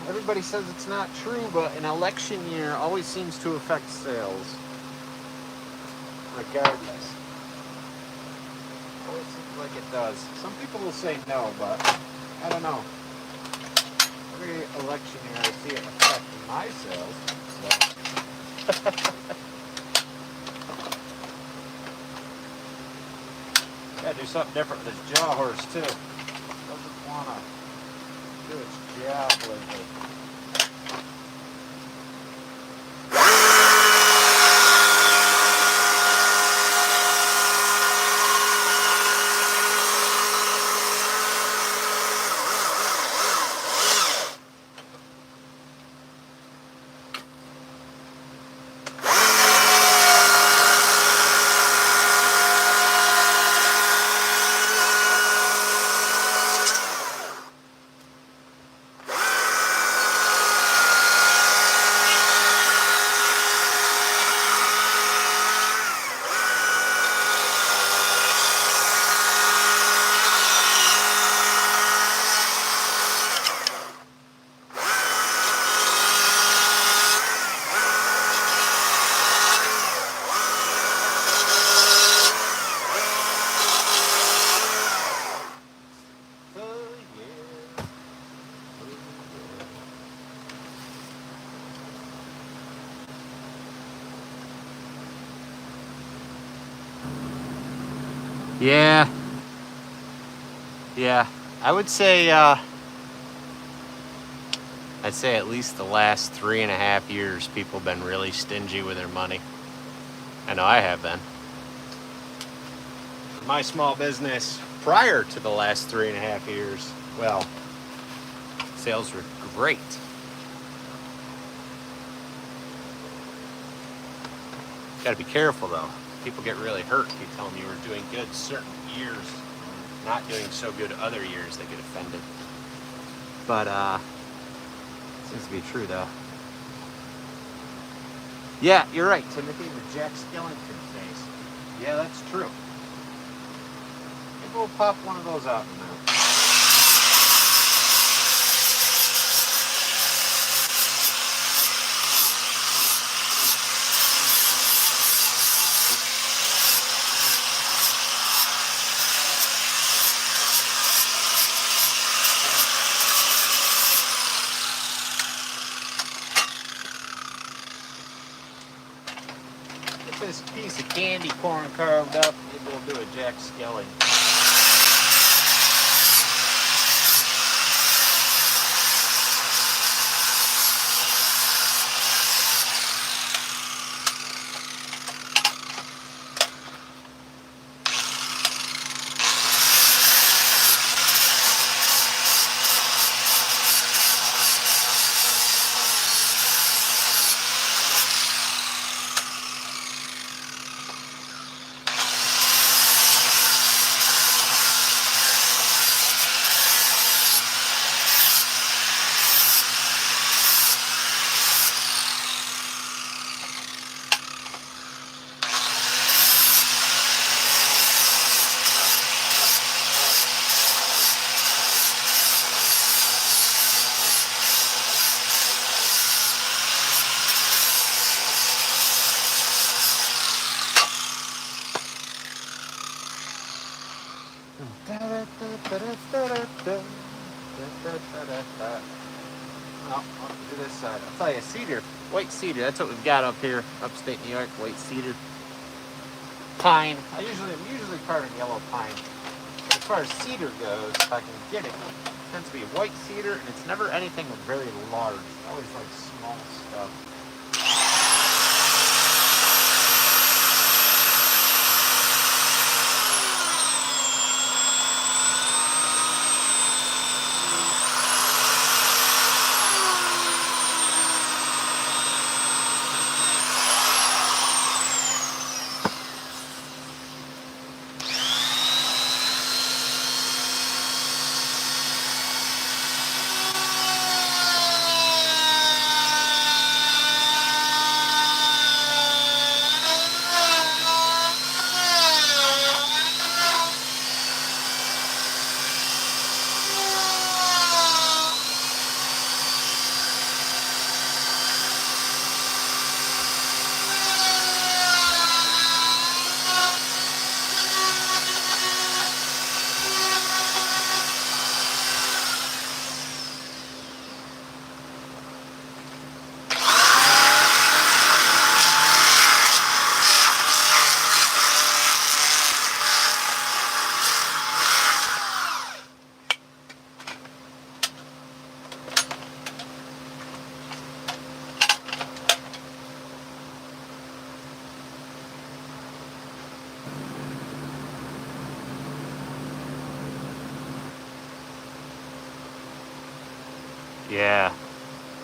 everybody says it's not true, but an election year always seems to affect sales. Regardless. Always seems like it does. Some people will say no, but I don't know. Every election year I see it affecting my sales. So. Gotta do something different with this jaw horse, too. Doesn't want to do its job lately. Yeah, I would say, I I'd say at least the last 3.5 years, people have been really stingy with their money. I know I have been. My small business prior to the last 3.5 years, well, sales were great. Got to be careful though. People get really hurt if you tell them you were doing good certain years, not doing so good other years. They get offended. But seems to be true though. Yeah, you're right, Timothy. The Jack Skellington face. Yeah, that's true. Maybe we'll pop one of those out now. This piece of candy corn carved up, maybe we'll do a Jack Skellington. Well, I'll do this side. I'll tell you, cedar, white cedar, that's what we've got up here, upstate New York, white cedar. Pine, I'm usually part of yellow pine. But as far as cedar goes, if I can get it, it tends to be white cedar, and it's never anything very large. It's always like small stuff.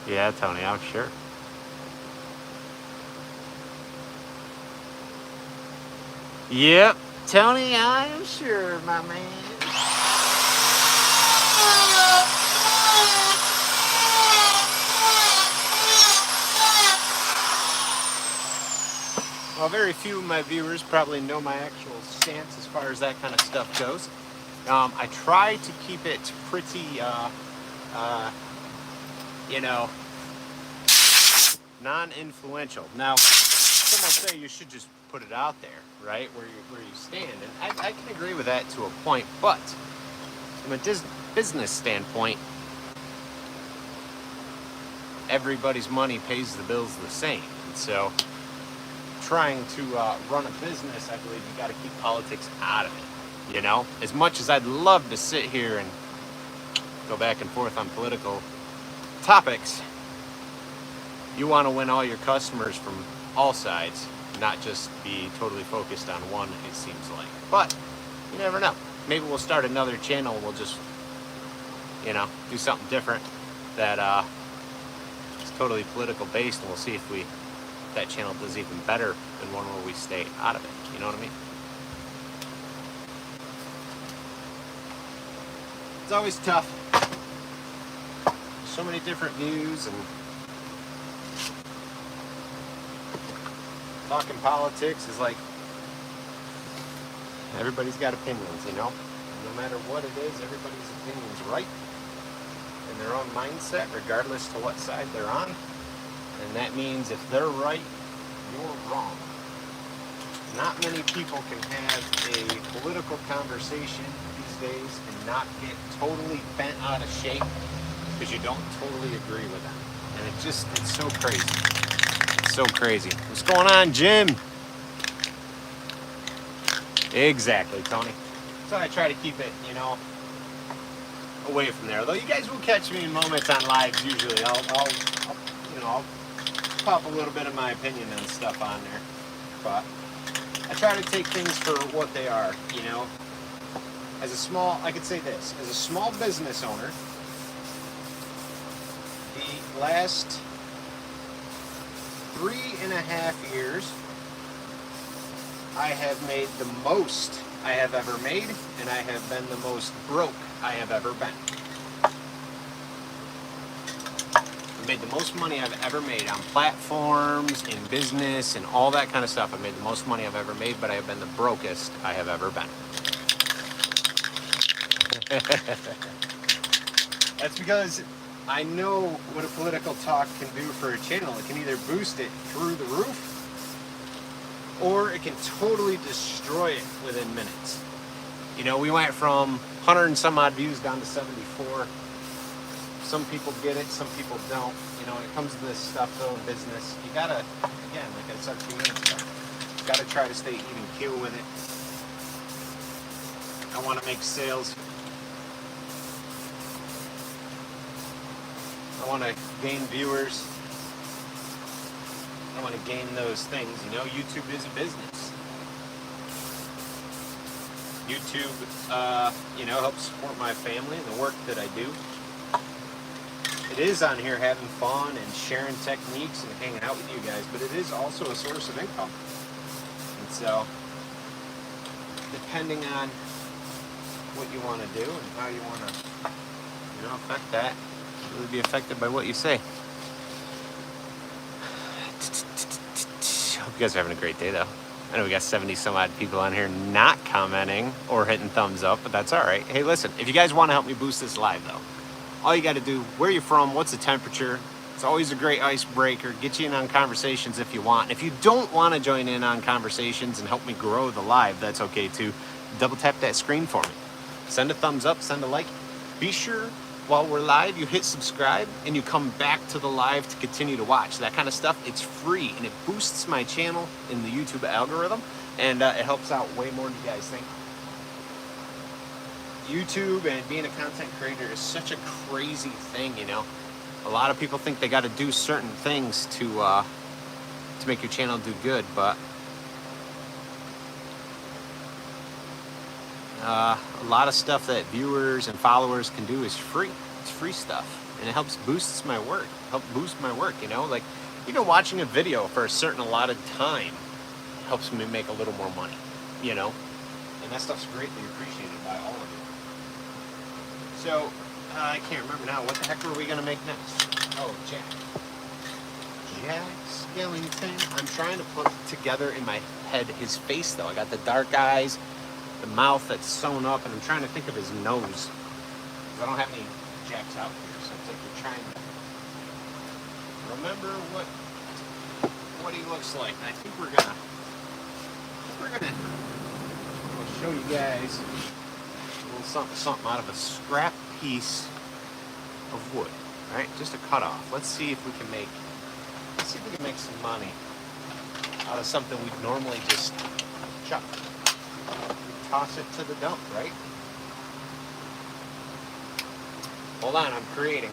Yeah, Tony, I'm sure. Yep, Tony, I am sure, my man. Well, very few of my viewers probably know my actual stance as far as that kind of stuff goes. I try to keep it pretty, non-influential. Now, some will say you should just put it out there, right, where you stand, and I can agree with that to a point. But from a business standpoint, everybody's money pays the bills the same, and so trying to run a business, I believe you got to keep politics out of it. You know, as much as I'd love to sit here and go back and forth on political topics, you want to win all your customers from all sides, not just be totally focused on one, it seems like. But you never know. Maybe we'll start another channel. We'll just, you know, do something different that is totally political based, and we'll see if that channel does even better than one where we stay out of it. You know what I mean? It's always tough. So many different views, and talking politics is like everybody's got opinions, you know? No matter what it is, everybody's opinion's right in their own mindset, regardless to what side they're on. And that means if they're right, you're wrong. Not many people can have a political conversation these days and not get totally bent out of shape because you don't totally agree with them. And it's so crazy. It's so crazy. What's going on, Jim? Exactly, Tony. So I try to keep it, you know, away from there. Though you guys will catch me in moments on lives usually. I'll pop a little bit of my opinion and stuff on there. But I try to take things for what they are, you know. I could say this, as a small business owner, the last 3.5 years, I have made the most I have ever made, and I have been the most broke I have ever been. I made the most money I've ever made on platforms, in business, and all that kind of stuff. I made the most money I've ever made, but I have been the brokest I have ever been. That's because I know what a political talk can do for a channel. It can either boost it through the roof, or it can totally destroy it within minutes. You know, we went from 100 and some odd views down to 74. Some people get it, some people don't. You know, when it comes to this stuff though in business, you gotta, again, like I said 2 minutes ago, you gotta try to stay even keel with it. I want to make sales. I want to gain viewers. I want to gain those things. You know, YouTube is a business. YouTube, you know, helps support my family and the work that I do. It is on here having fun and sharing techniques and hanging out with you guys, but it is also a source of income. And so, depending on what you want to do and how you want to, you know, affect that, really be affected by what you say. Hope you guys are having a great day, though. I know we got 70 some odd people on here not commenting or hitting thumbs up, but that's all right. Hey, listen, if you guys want to help me boost this live, though, all you got to do, where you're from, what's the temperature, it's always a great icebreaker. Get you in on conversations if you want. If you don't want to join in on conversations and help me grow the live, that's okay too. Double tap that screen for me. Send a thumbs up, send a like. Be sure while we're live, you hit subscribe and you come back to the live to continue to watch. That kind of stuff, it's free and it boosts my channel in the YouTube algorithm, and it helps out way more than you guys think. YouTube and being a content creator is such a crazy thing, you know. A lot of people think they got to do certain things to make your channel do good, but a lot of stuff that viewers and followers can do is free. It's free stuff, and it helps boost my work. You know, like even watching a video for a certain allotted time helps me make a little more money. You know, and that stuff's greatly appreciated by all of you. So I can't remember now. What the heck were we gonna make next? Oh, Jack Skellington. I'm trying to put together in my head his face though. I got the dark eyes, the mouth that's sewn up, and I'm trying to think of his nose. I don't have any Jacks out here, so it's like you're trying to remember what he looks like. And I think we're gonna I'll show you guys a little something out of a scrap piece of wood, right? Just a cut off. Let's see if we can make some money out of something we'd normally just chuck. Toss it to the dump, right? Hold on, I'm creating.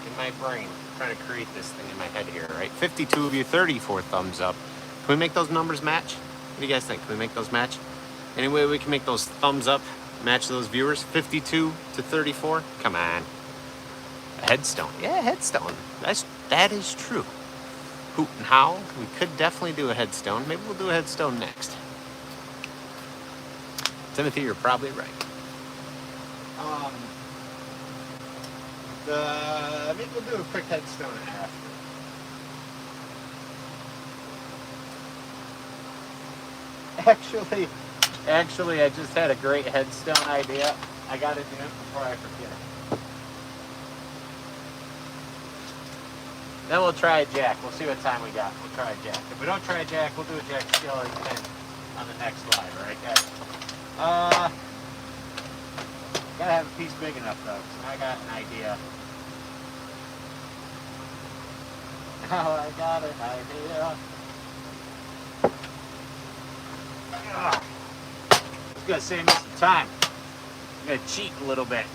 in my brain. I'm trying to create this thing in my head here, right? 52 of you, 34 thumbs up. Can we make those numbers match? What do you guys think? Can we make those match? Any way we can make those thumbs up match those viewers? 52 to 34? Come on. A headstone. Yeah, headstone. That is true. Who and how? We could definitely do a headstone. Maybe we'll do a headstone next. Timothy, you're probably right. Maybe we'll do a quick headstone after. Actually, I just had a great headstone idea. I got to do it before I forget it. Then we'll try a jack. We'll see what time we got. We'll try a jack. If we don't try a jack, we'll do a jack skeleton on the next live, all right, guys? Gotta have a piece big enough, though. So I got an idea. Now I got an idea. It's gonna save me some time. I'm gonna cheat a little bit.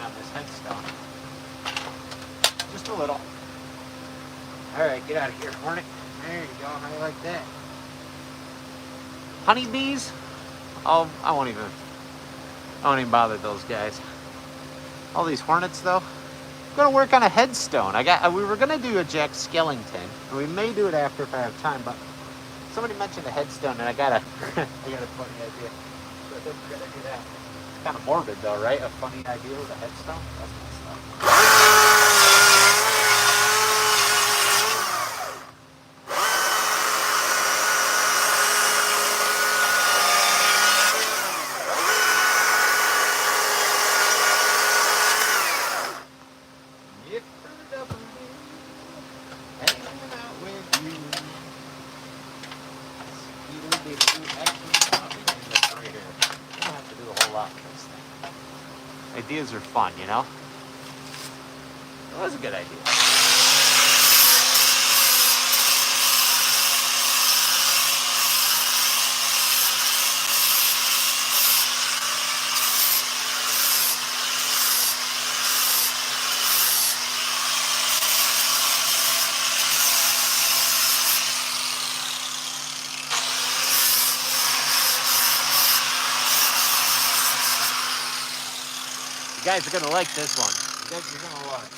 On this headstone. Just a little. Alright, get out of here, Hornet. There you go. How do you like that? Honeybees? Oh, I won't even bother those guys. All these hornets, though. I'm gonna work on a headstone. We were gonna do a Jack Skellington, and we may do it after if I have time. But somebody mentioned a headstone, and I got a funny idea. So I think we're gonna do that. It's kind of morbid, though, right? A funny idea with a headstone. That's messed up. Ideas are fun, you know? That was a good idea. You guys are gonna like this one. You guys are gonna love it.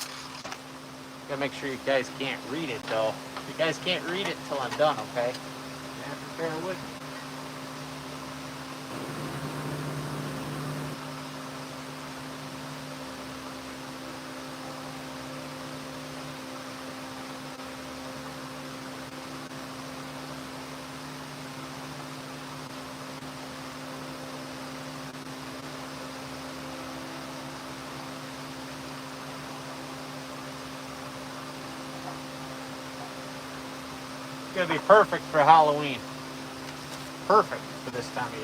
Gotta make sure you guys can't read it though. You guys can't read it till I'm done, okay? You have to bear with me. It's gonna be perfect for Halloween. Perfect for this time of year.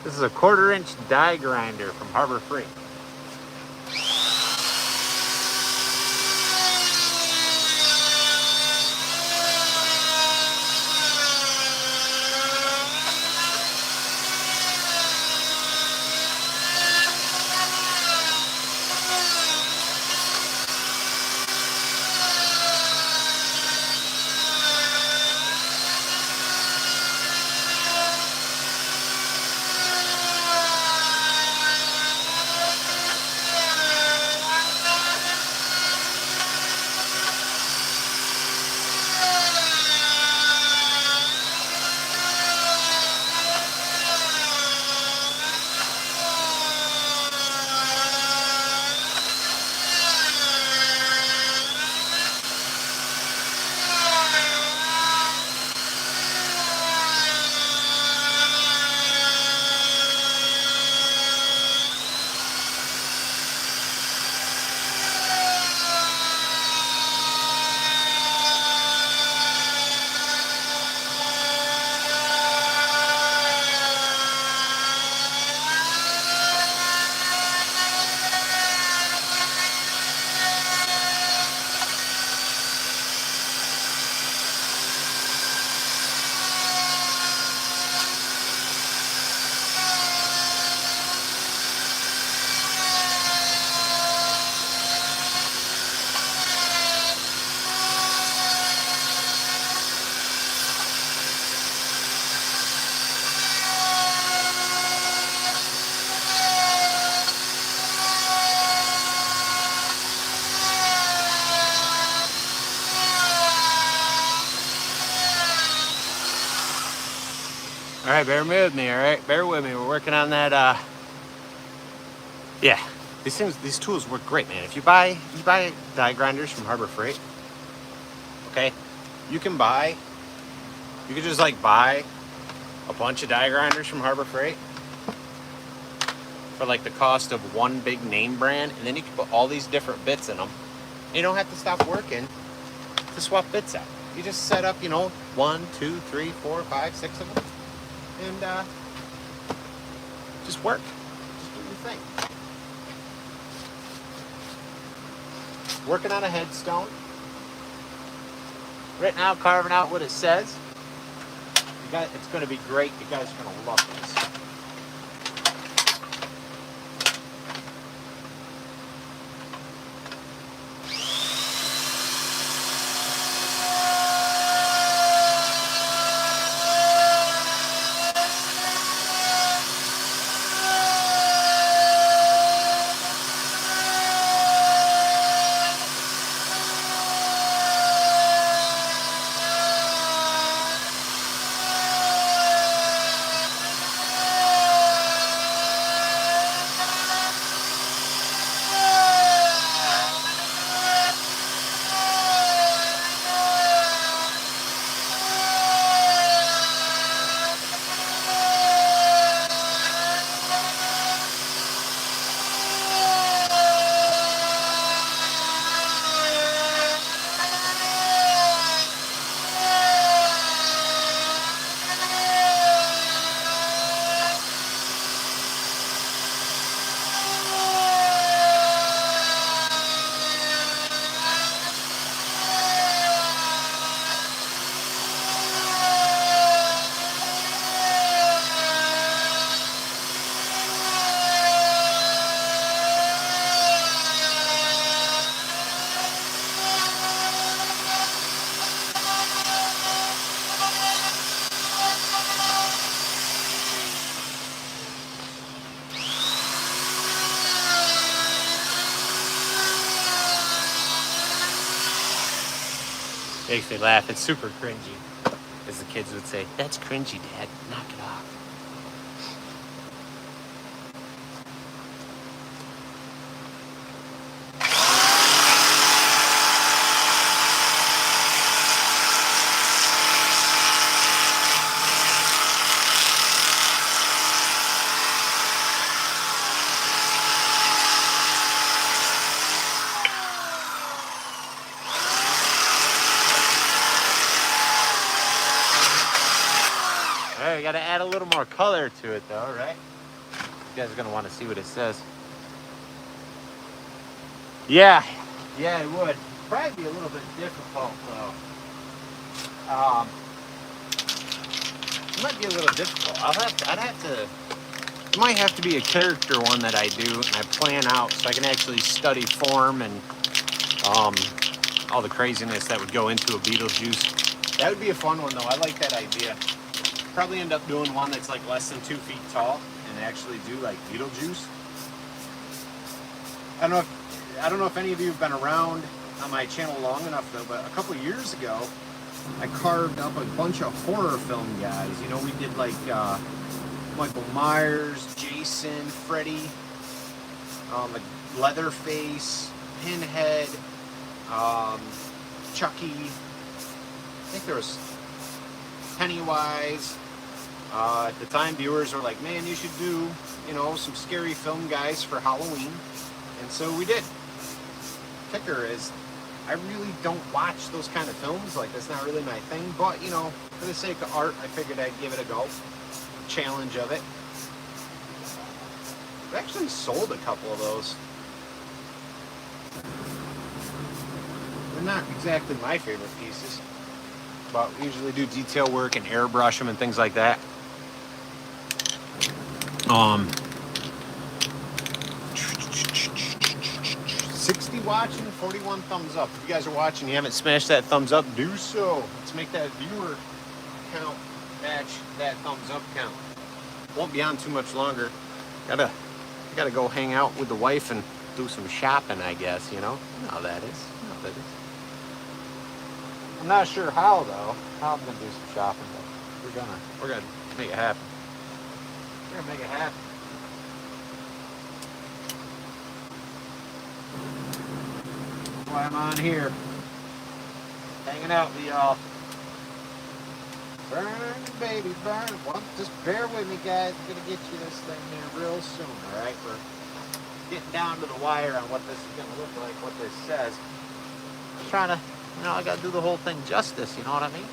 This is a 1/4-inch die grinder from Harbor Freight. right, bear with me, all right? Bear with me. We're working on that, yeah. These tools work great, man. If you buy die grinders from Harbor Freight, okay? You can just like buy a bunch of die grinders from Harbor Freight for like the cost of one big name brand, and then you can put all these different bits in them. You don't have to stop working to swap bits out. You just set up, 1, 2, 3, 4, 5, 6 of them, and just work. Just do your thing. Working on a headstone. Right now, carving out what it says. It's going to be great. You guys are going to love this. Makes me laugh. It's super cringy, as the kids would say. That's cringy, Dad. Knock it off. All right, we got to add a little more color to it, though, right? You guys are going to want to see what it says. Yeah, it would. Probably be a little bit difficult, though. It might be a little difficult. It might have to be a character one that I do and I plan out so I can actually study form and all the craziness that would go into a Beetlejuice. That would be a fun one, though. I like that idea. Probably end up doing one that's like less than 2 feet tall and actually do like Beetlejuice. I don't know if any of you have been around on my channel long enough, though, but a couple of years ago I carved up a bunch of horror film guys. We did like Michael Myers, Jason, Freddy, like Leatherface, Pinhead, Chucky. I think there was Pennywise. At the time, viewers were like, man, you should do, some scary film guys for Halloween. And so we did. Kicker is, I really don't watch those kind of films. Like, that's not really my thing. But, for the sake of art, I figured I'd give it a go. Challenge of it. I actually sold a couple of those. They're not exactly my favorite pieces. But we usually do detail work and airbrush them and things like that. 60 watching, 41 thumbs up. If you guys are watching, you haven't smashed that thumbs up, do so. Let's make that viewer count match that thumbs up count. Won't be on too much longer. Gotta go hang out with the wife and do some shopping, I guess. You know how that is. I'm not sure how though. How I'm gonna do some shopping, but we're gonna. Make it happen. We're gonna make it happen. That's why I'm on here. Hanging out with y'all. Burn, baby, burn. Well, just bear with me, guys. I'm gonna get you this thing here real soon, alright? We're getting down to the wire on what this is gonna look like, what this says. I'm trying to, I gotta do the whole thing justice, you know what I mean?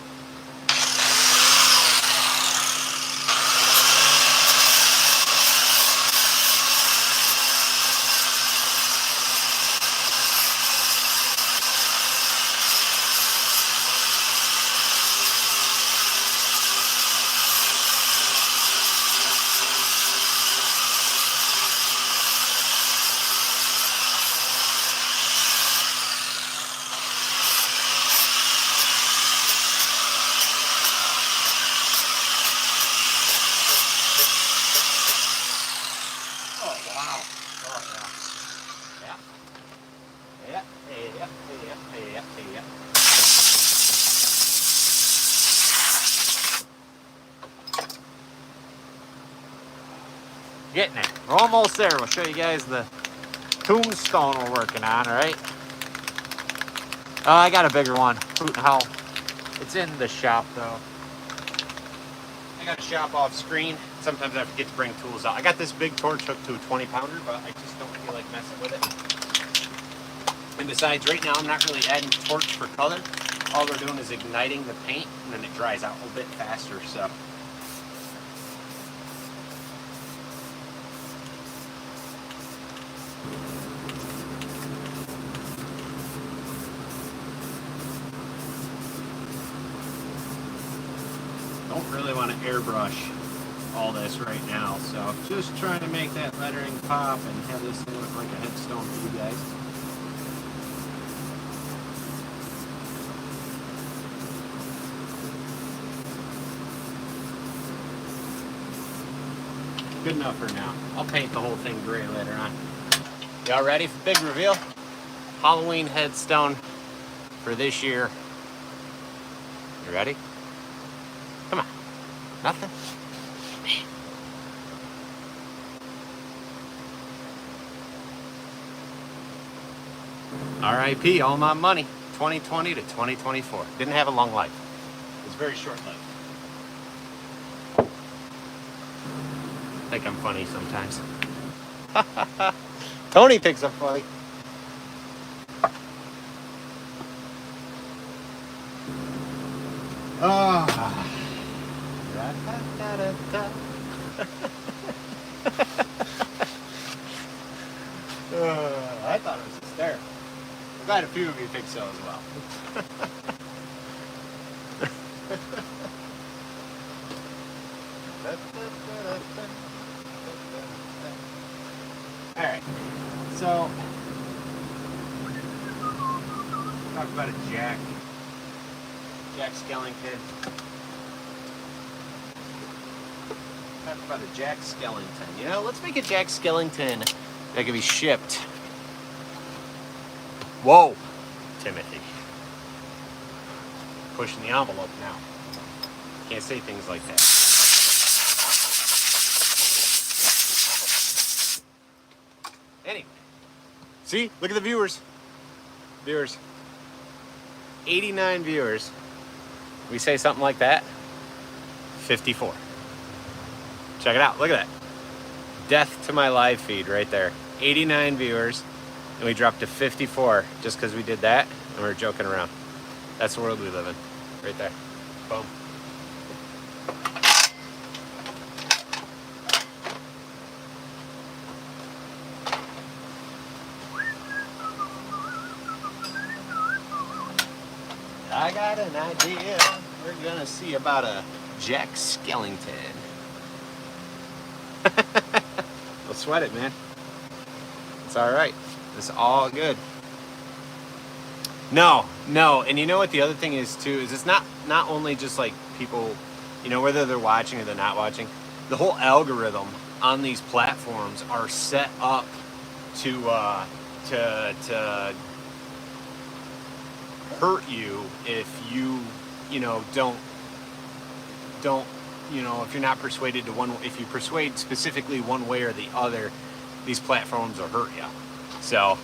Getting it. We're almost there. We'll show you guys the tombstone we're working on, alright? I got a bigger one. Hoot and howl. It's in the shop though. I got a shop off screen. Sometimes I forget to bring tools out. I got this big torch hooked to a 20 pounder, but I just don't feel like messing with it. And besides, right now I'm not really adding torch for color. All we're doing is igniting the paint and then it dries out a little bit faster, so. Don't really want to airbrush all this right now, so just trying to make that lettering pop and have this thing look like a headstone for you guys. Good enough for now. I'll paint the whole thing gray later on. Y'all ready for big reveal? Halloween headstone for this year. You ready? Come on. Nothing? R.I.P. all my money. 2020 to 2024. Didn't have a long life. It was very short life. I think I'm funny sometimes. Tony thinks I'm funny. Oh. I thought it was hysterical. I'm glad a few of you think so as well. Alright, so talk about a Jack Skellington. Talk about a Jack Skellington. You know, let's make a Jack Skellington that can be shipped. Whoa, Timothy. Pushing the envelope now. Can't say things like that. Anyway. See? Look at the viewers. Viewers. 89 viewers. We say something like that. 54. Check it out. Look at that. Death to my live feed right there. 89 viewers. And we dropped to 54 just because we did that and we were joking around. That's the world we live in. Right there. Boom. I got an idea. We're gonna see about a Jack Skellington. Don't sweat it, man. It's all right. It's all good. No. And you know what the other thing is too, is it's not only just like people, you know, whether they're watching or they're not watching, the whole algorithm on these platforms are set up to hurt you if you know, don't you know, if you're not persuaded to one, if you persuade specifically one way or the other, these platforms will hurt you. So,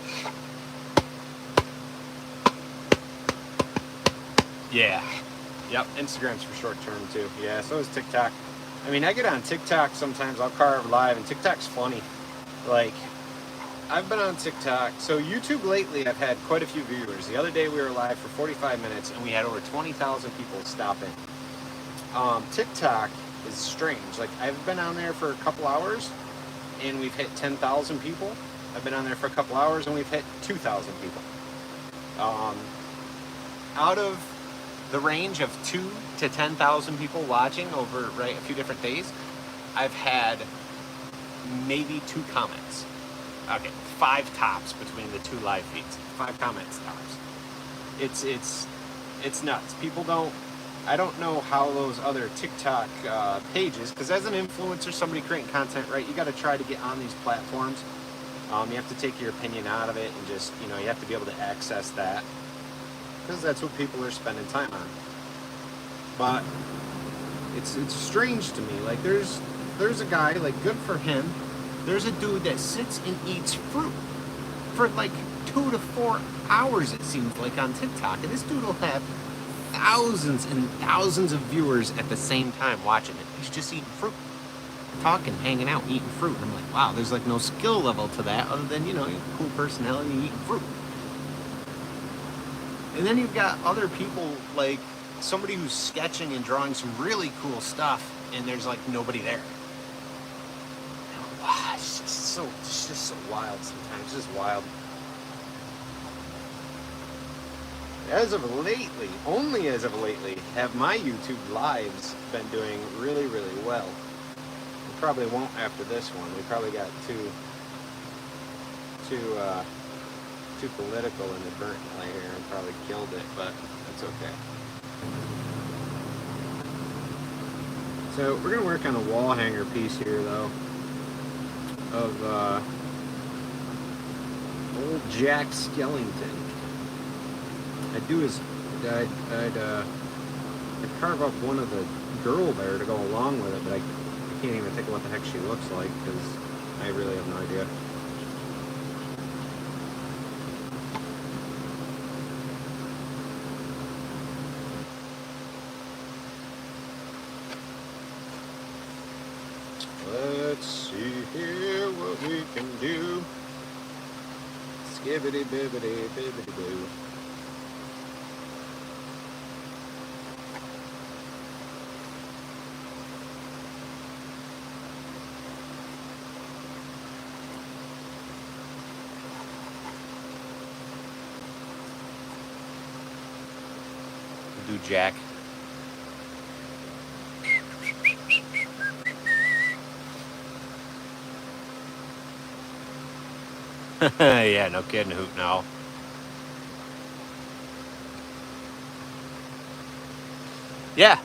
yeah. Yep, Instagram's for short term too. Yeah, so is TikTok. I mean, I get on TikTok sometimes, I'll carve live, and TikTok's funny. Like, I've been on TikTok. So YouTube lately, I've had quite a few viewers. The other day we were live for 45 minutes and we had over 20,000 people stop in. TikTok is strange. Like, I've been on there for a couple hours and we've hit 10,000 people. I've been on there for a couple hours and we've hit 2,000 people. Out of the range of 2 to 10,000 people watching over a few different days, I've had maybe 2 comments. Okay, 5 tops between the 2 live feeds. 5 comments tops. It's nuts. People don't. I don't know how those other TikTok pages, because as an influencer, somebody creating content, right? You got to try to get on these platforms. You have to take your opinion out of it and just, you know, you have to be able to access that, because that's what people are spending time on. But it's strange to me. Like, there's a guy, like, good for him. There's a dude that sits and eats fruit for like 2 to 4 hours, it seems like, on TikTok. And this dude will have thousands and thousands of viewers at the same time watching it. He's just eating fruit, talking, hanging out, eating fruit. And I'm like, wow, there's like no skill level to that other than, you know, cool personality, eating fruit. And then you've got other people, like somebody who's sketching and drawing some really cool stuff, and there's like nobody there. It's just so wild sometimes. It's just wild. As of lately, only as of lately, have my YouTube lives been doing really, really well. We probably won't after this one. We probably got too political in the burnt layer and probably killed it, but that's okay. So we're gonna work on a wall hanger piece here, though, of old Jack Skellington. I'd carve up one of the girl there to go along with it, but I can't even think of what the heck she looks like because I really have no idea. Let's see here what we can do. Skibbity bibbity bibbity boo. Do Jack. Yeah, no kidding, hoot now. Yeah,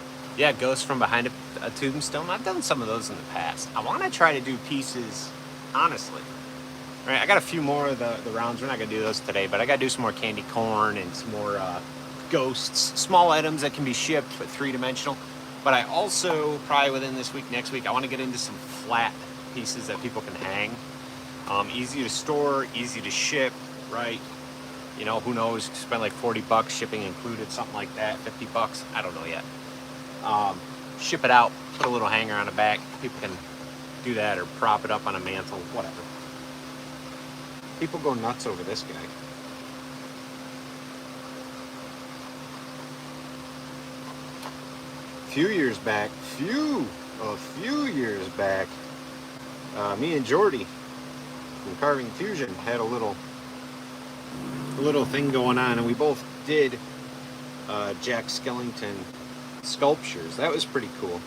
ghosts from behind a tombstone. I've done some of those in the past. I want to try to do pieces, honestly. All right, I got a few more of the rounds. We're not going to do those today, but I got to do some more candy corn and some more ghosts, small items that can be shipped, but 3-dimensional. But I also, probably within this week, next week, I want to get into some flat pieces that people can hang. Easy to store, easy to ship, right? You know, who knows? Spend like $40 shipping included, something like that. $50. I don't know yet. Ship it out. Put a little hanger on the back. People can do that or prop it up on a mantle, whatever. People go nuts over this guy. A few years back, me and Jordy from Carving Fusion had a little thing going on, and we both did Jack Skellington sculptures. That was pretty cool.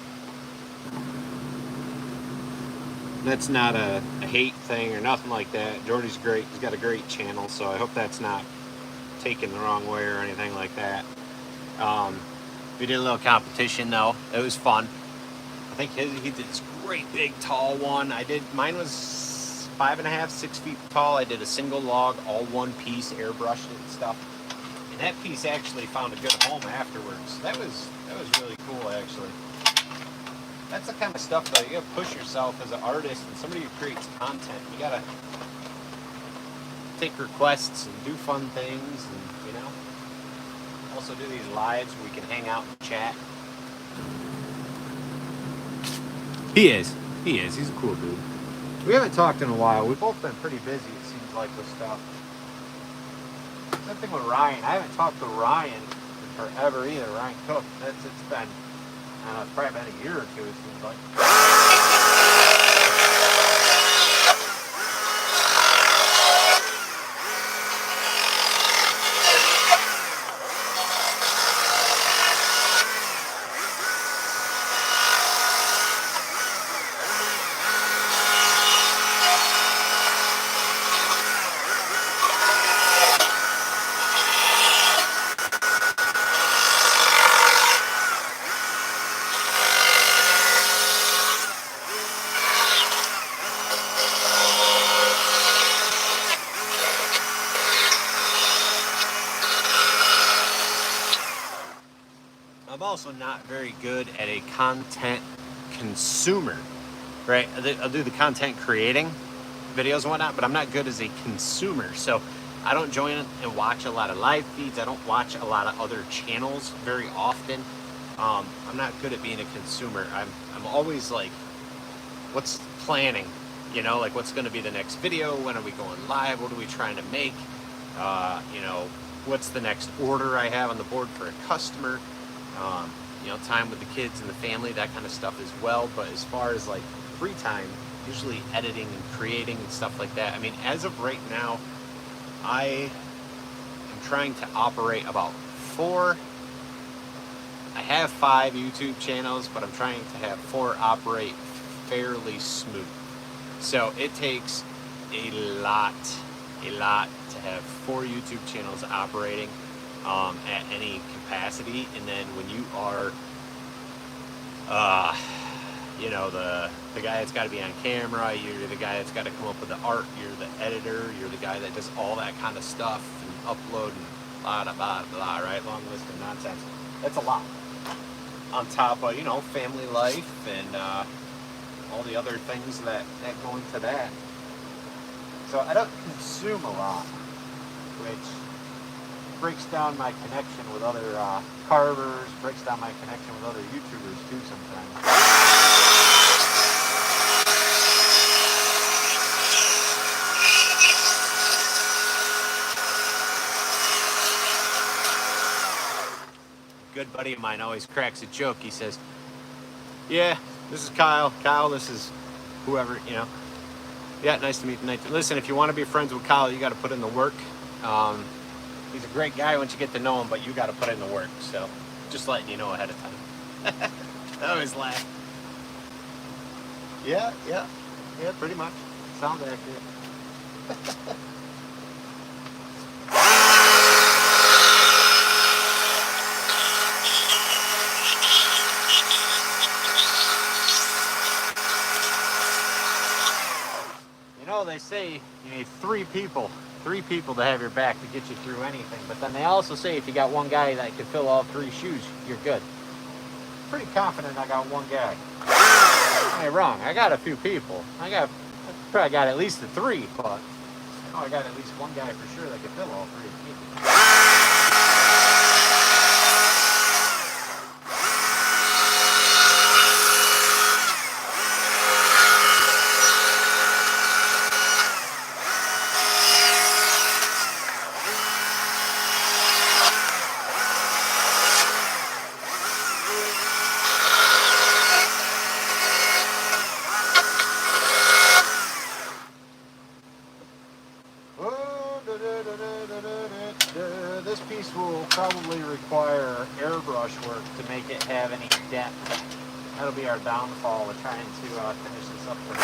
That's not a hate thing or nothing like that. Jordy's great. He's got a great channel, so I hope that's not taken the wrong way or anything like that. We did a little competition though. It was fun. I think he did this great big tall one. Mine was 5.5, 6 feet tall. I did a single log, all one piece, airbrushed it and stuff. And that piece actually found a good home afterwards. That was really cool, actually. That's the kind of stuff though. You gotta push yourself as an artist and somebody who creates content. You gotta take requests and do fun things, and you know, also do these lives where we can hang out and chat. He is. He's a cool dude. We haven't talked in a while. We've both been pretty busy, it seems like, with stuff. Same thing with Ryan. I haven't talked to Ryan in forever either. Ryan Cook. It's been, I don't know, it's probably been a year or two, it seems like. I'm also not very good at a content consumer, right? I'll do the content creating videos and whatnot, but I'm not good as a consumer. So I don't join and watch a lot of live feeds. I don't watch a lot of other channels very often. I'm not good at being a consumer. I'm always like, what's planning? You know, like what's going to be the next video? When are we going live? What are we trying to make? You know, what's the next order I have on the board for a customer? You know, time with the kids and the family, that kind of stuff as well. But as far as like free time, usually editing and creating and stuff like that. I mean, as of right now, I am trying to operate about 4. I have 5 YouTube channels, but I'm trying to have 4 operate fairly smooth. So it takes a lot to have 4 YouTube channels operating at any capacity. And then when you are you know, the guy that's got to be on camera, you're the guy that's got to come up with the art, you're the editor, you're the guy that does all that kind of stuff and upload and blah blah blah, right? Long list of nonsense. That's a lot on top of, you know, family life and all the other things that go into that. So I don't consume a lot, which breaks down my connection with other carvers, breaks down my connection with other YouTubers too sometimes. A good buddy of mine always cracks a joke. He says, yeah, this is Kyle. Kyle, this is whoever, you know. Yeah, nice to meet you. Listen, if you want to be friends with Kyle, you got to put in the work. He's a great guy once you get to know him, but you got to put in the work. So just letting you know ahead of time. I always laugh. Yeah, pretty much. Sounds accurate. You know, they say you need 3 people to have your back to get you through anything. But then they also say if you got one guy that can fill all 3 shoes, you're good. Pretty confident I got one guy. Don't get me wrong, I got a few people. I probably got at least 3, but I got at least one guy for sure that can fill all 3 people. This piece will probably require airbrush work to make it have any depth. That'll be our downfall of trying to finish this up today.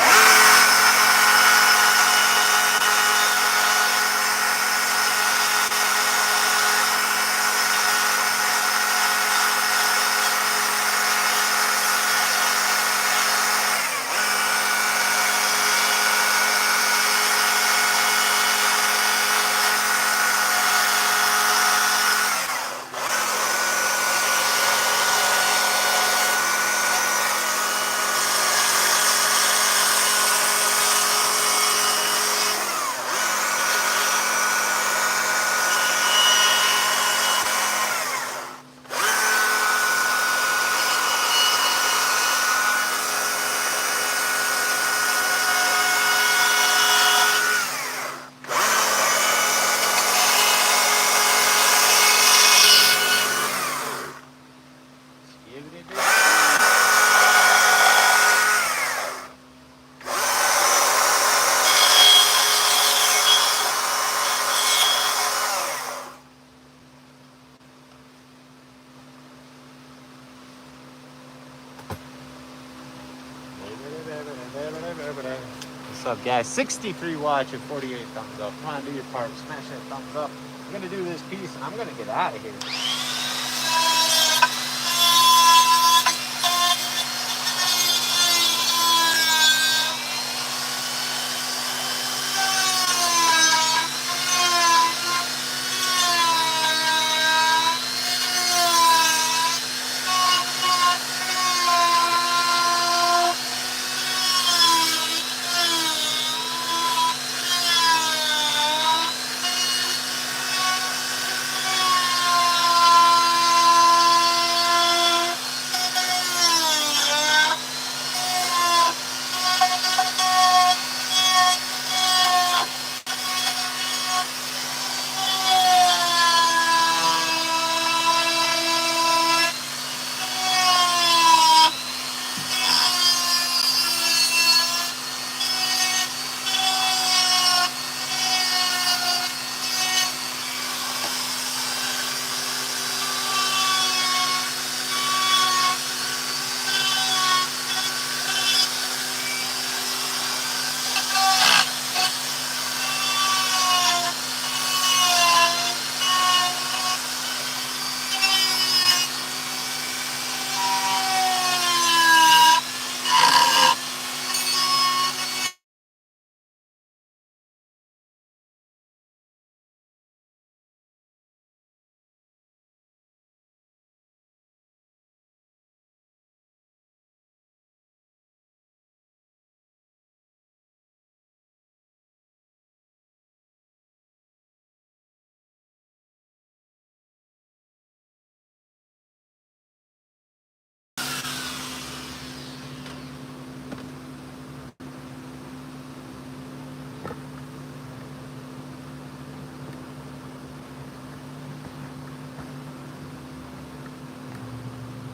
What's up, guys? 63 watch and 48 thumbs up. Come on, do your part. Smash that thumbs up. I'm gonna do this piece and I'm gonna get out of here.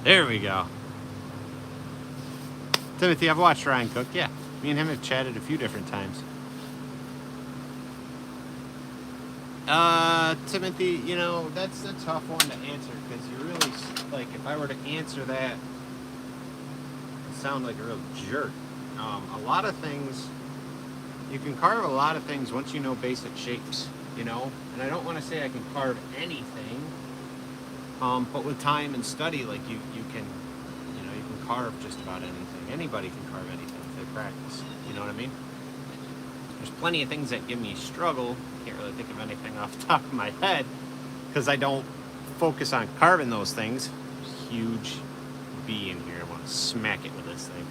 There we go. Timothy, I've watched Ryan cook. Yeah, me and him have chatted a few different times. Timothy, you know, that's a tough one to answer because you really, like, if I were to answer that, it sound like a real jerk. A lot of things, you can carve a lot of things once you know basic shapes, you know, and I don't want to say I can carve anything, but with time and study, like, you can, you know, you can carve just about anything. Anybody can carve anything if they practice, you know what I mean? There's plenty of things that give me struggle. Can't really think of anything off the top of my head because I don't focus on carving those things. There's a huge bee in here. I want to smack it with this thing.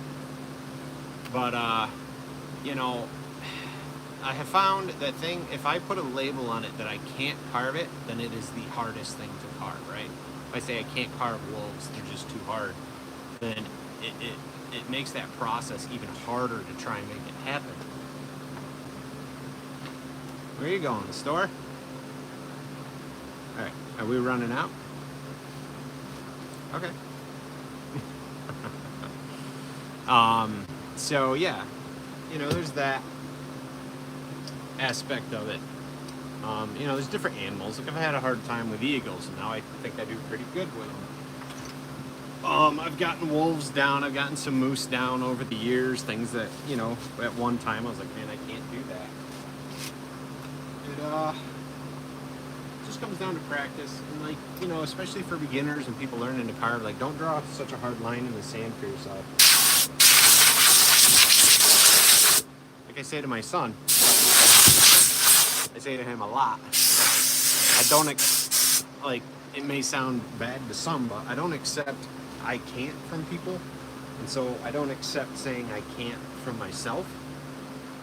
But, you know, I have found that thing, if I put a label on it that I can't carve it, then it is the hardest thing to carve, right? If I say I can't carve wolves, they're just too hard, then it makes that process even harder to try and make it happen. Where are you going? The store? All right. Are we running out? Okay. So yeah, you know, there's that aspect of it. You know, there's different animals. Like, I've had a hard time with eagles, and now I think I do pretty good with them. I've gotten wolves down. I've gotten some moose down over the years. Things that, you know, at one time I was like, man, I can't do that. It just comes down to practice, and, like, you know, especially for beginners and people learning to carve, like, don't draw such a hard line in the sand for yourself. Like I say to my son, I say to him a lot, I don't, like, it may sound bad to some, but I don't accept I can't from people, and so I don't accept saying I can't from myself.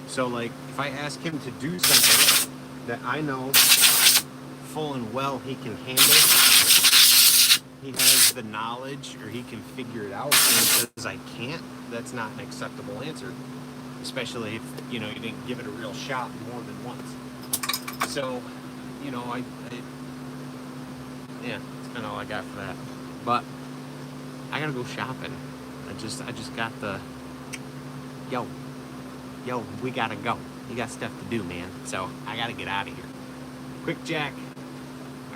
So, like, if I ask him to do something that I know full and well he can handle, he has the knowledge, or he can figure it out, and he says I can't, that's not an acceptable answer, especially if, you know, you didn't give it a real shot more than once. So, you know, yeah, that's kind of all I got for that. But I gotta go shopping. I just got the, yo, we gotta go. You got stuff to do, man. So I gotta get out of here. Quick Jack.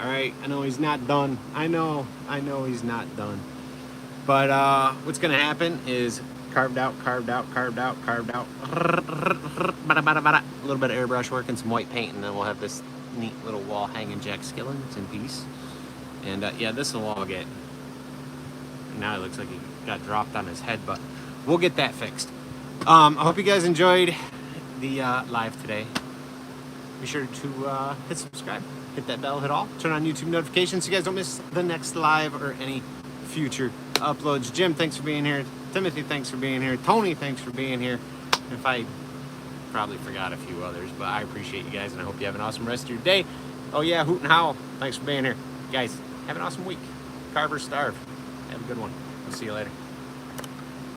All right, I know he's not done. I know he's not done. But what's gonna happen is carved out. A little bit of airbrush work and some white paint, and then we'll have this neat little wall hanging jack skillets in peace. And yeah, this will all get, now it looks like he got dropped on his head, but we'll get that fixed. I hope you guys enjoyed the live today. Be sure to hit subscribe, hit that bell, hit all, turn on YouTube notifications so you guys don't miss the next live or any future uploads. Jim, thanks for being here. Timothy, thanks for being here. Tony, thanks for being here. If I probably forgot a few others, but I appreciate you guys, and I hope you have an awesome rest of your day. Oh yeah, Hoot and Howl, thanks for being here. Guys, have an awesome week. Carve or starve. Have a good one. I'll see you later.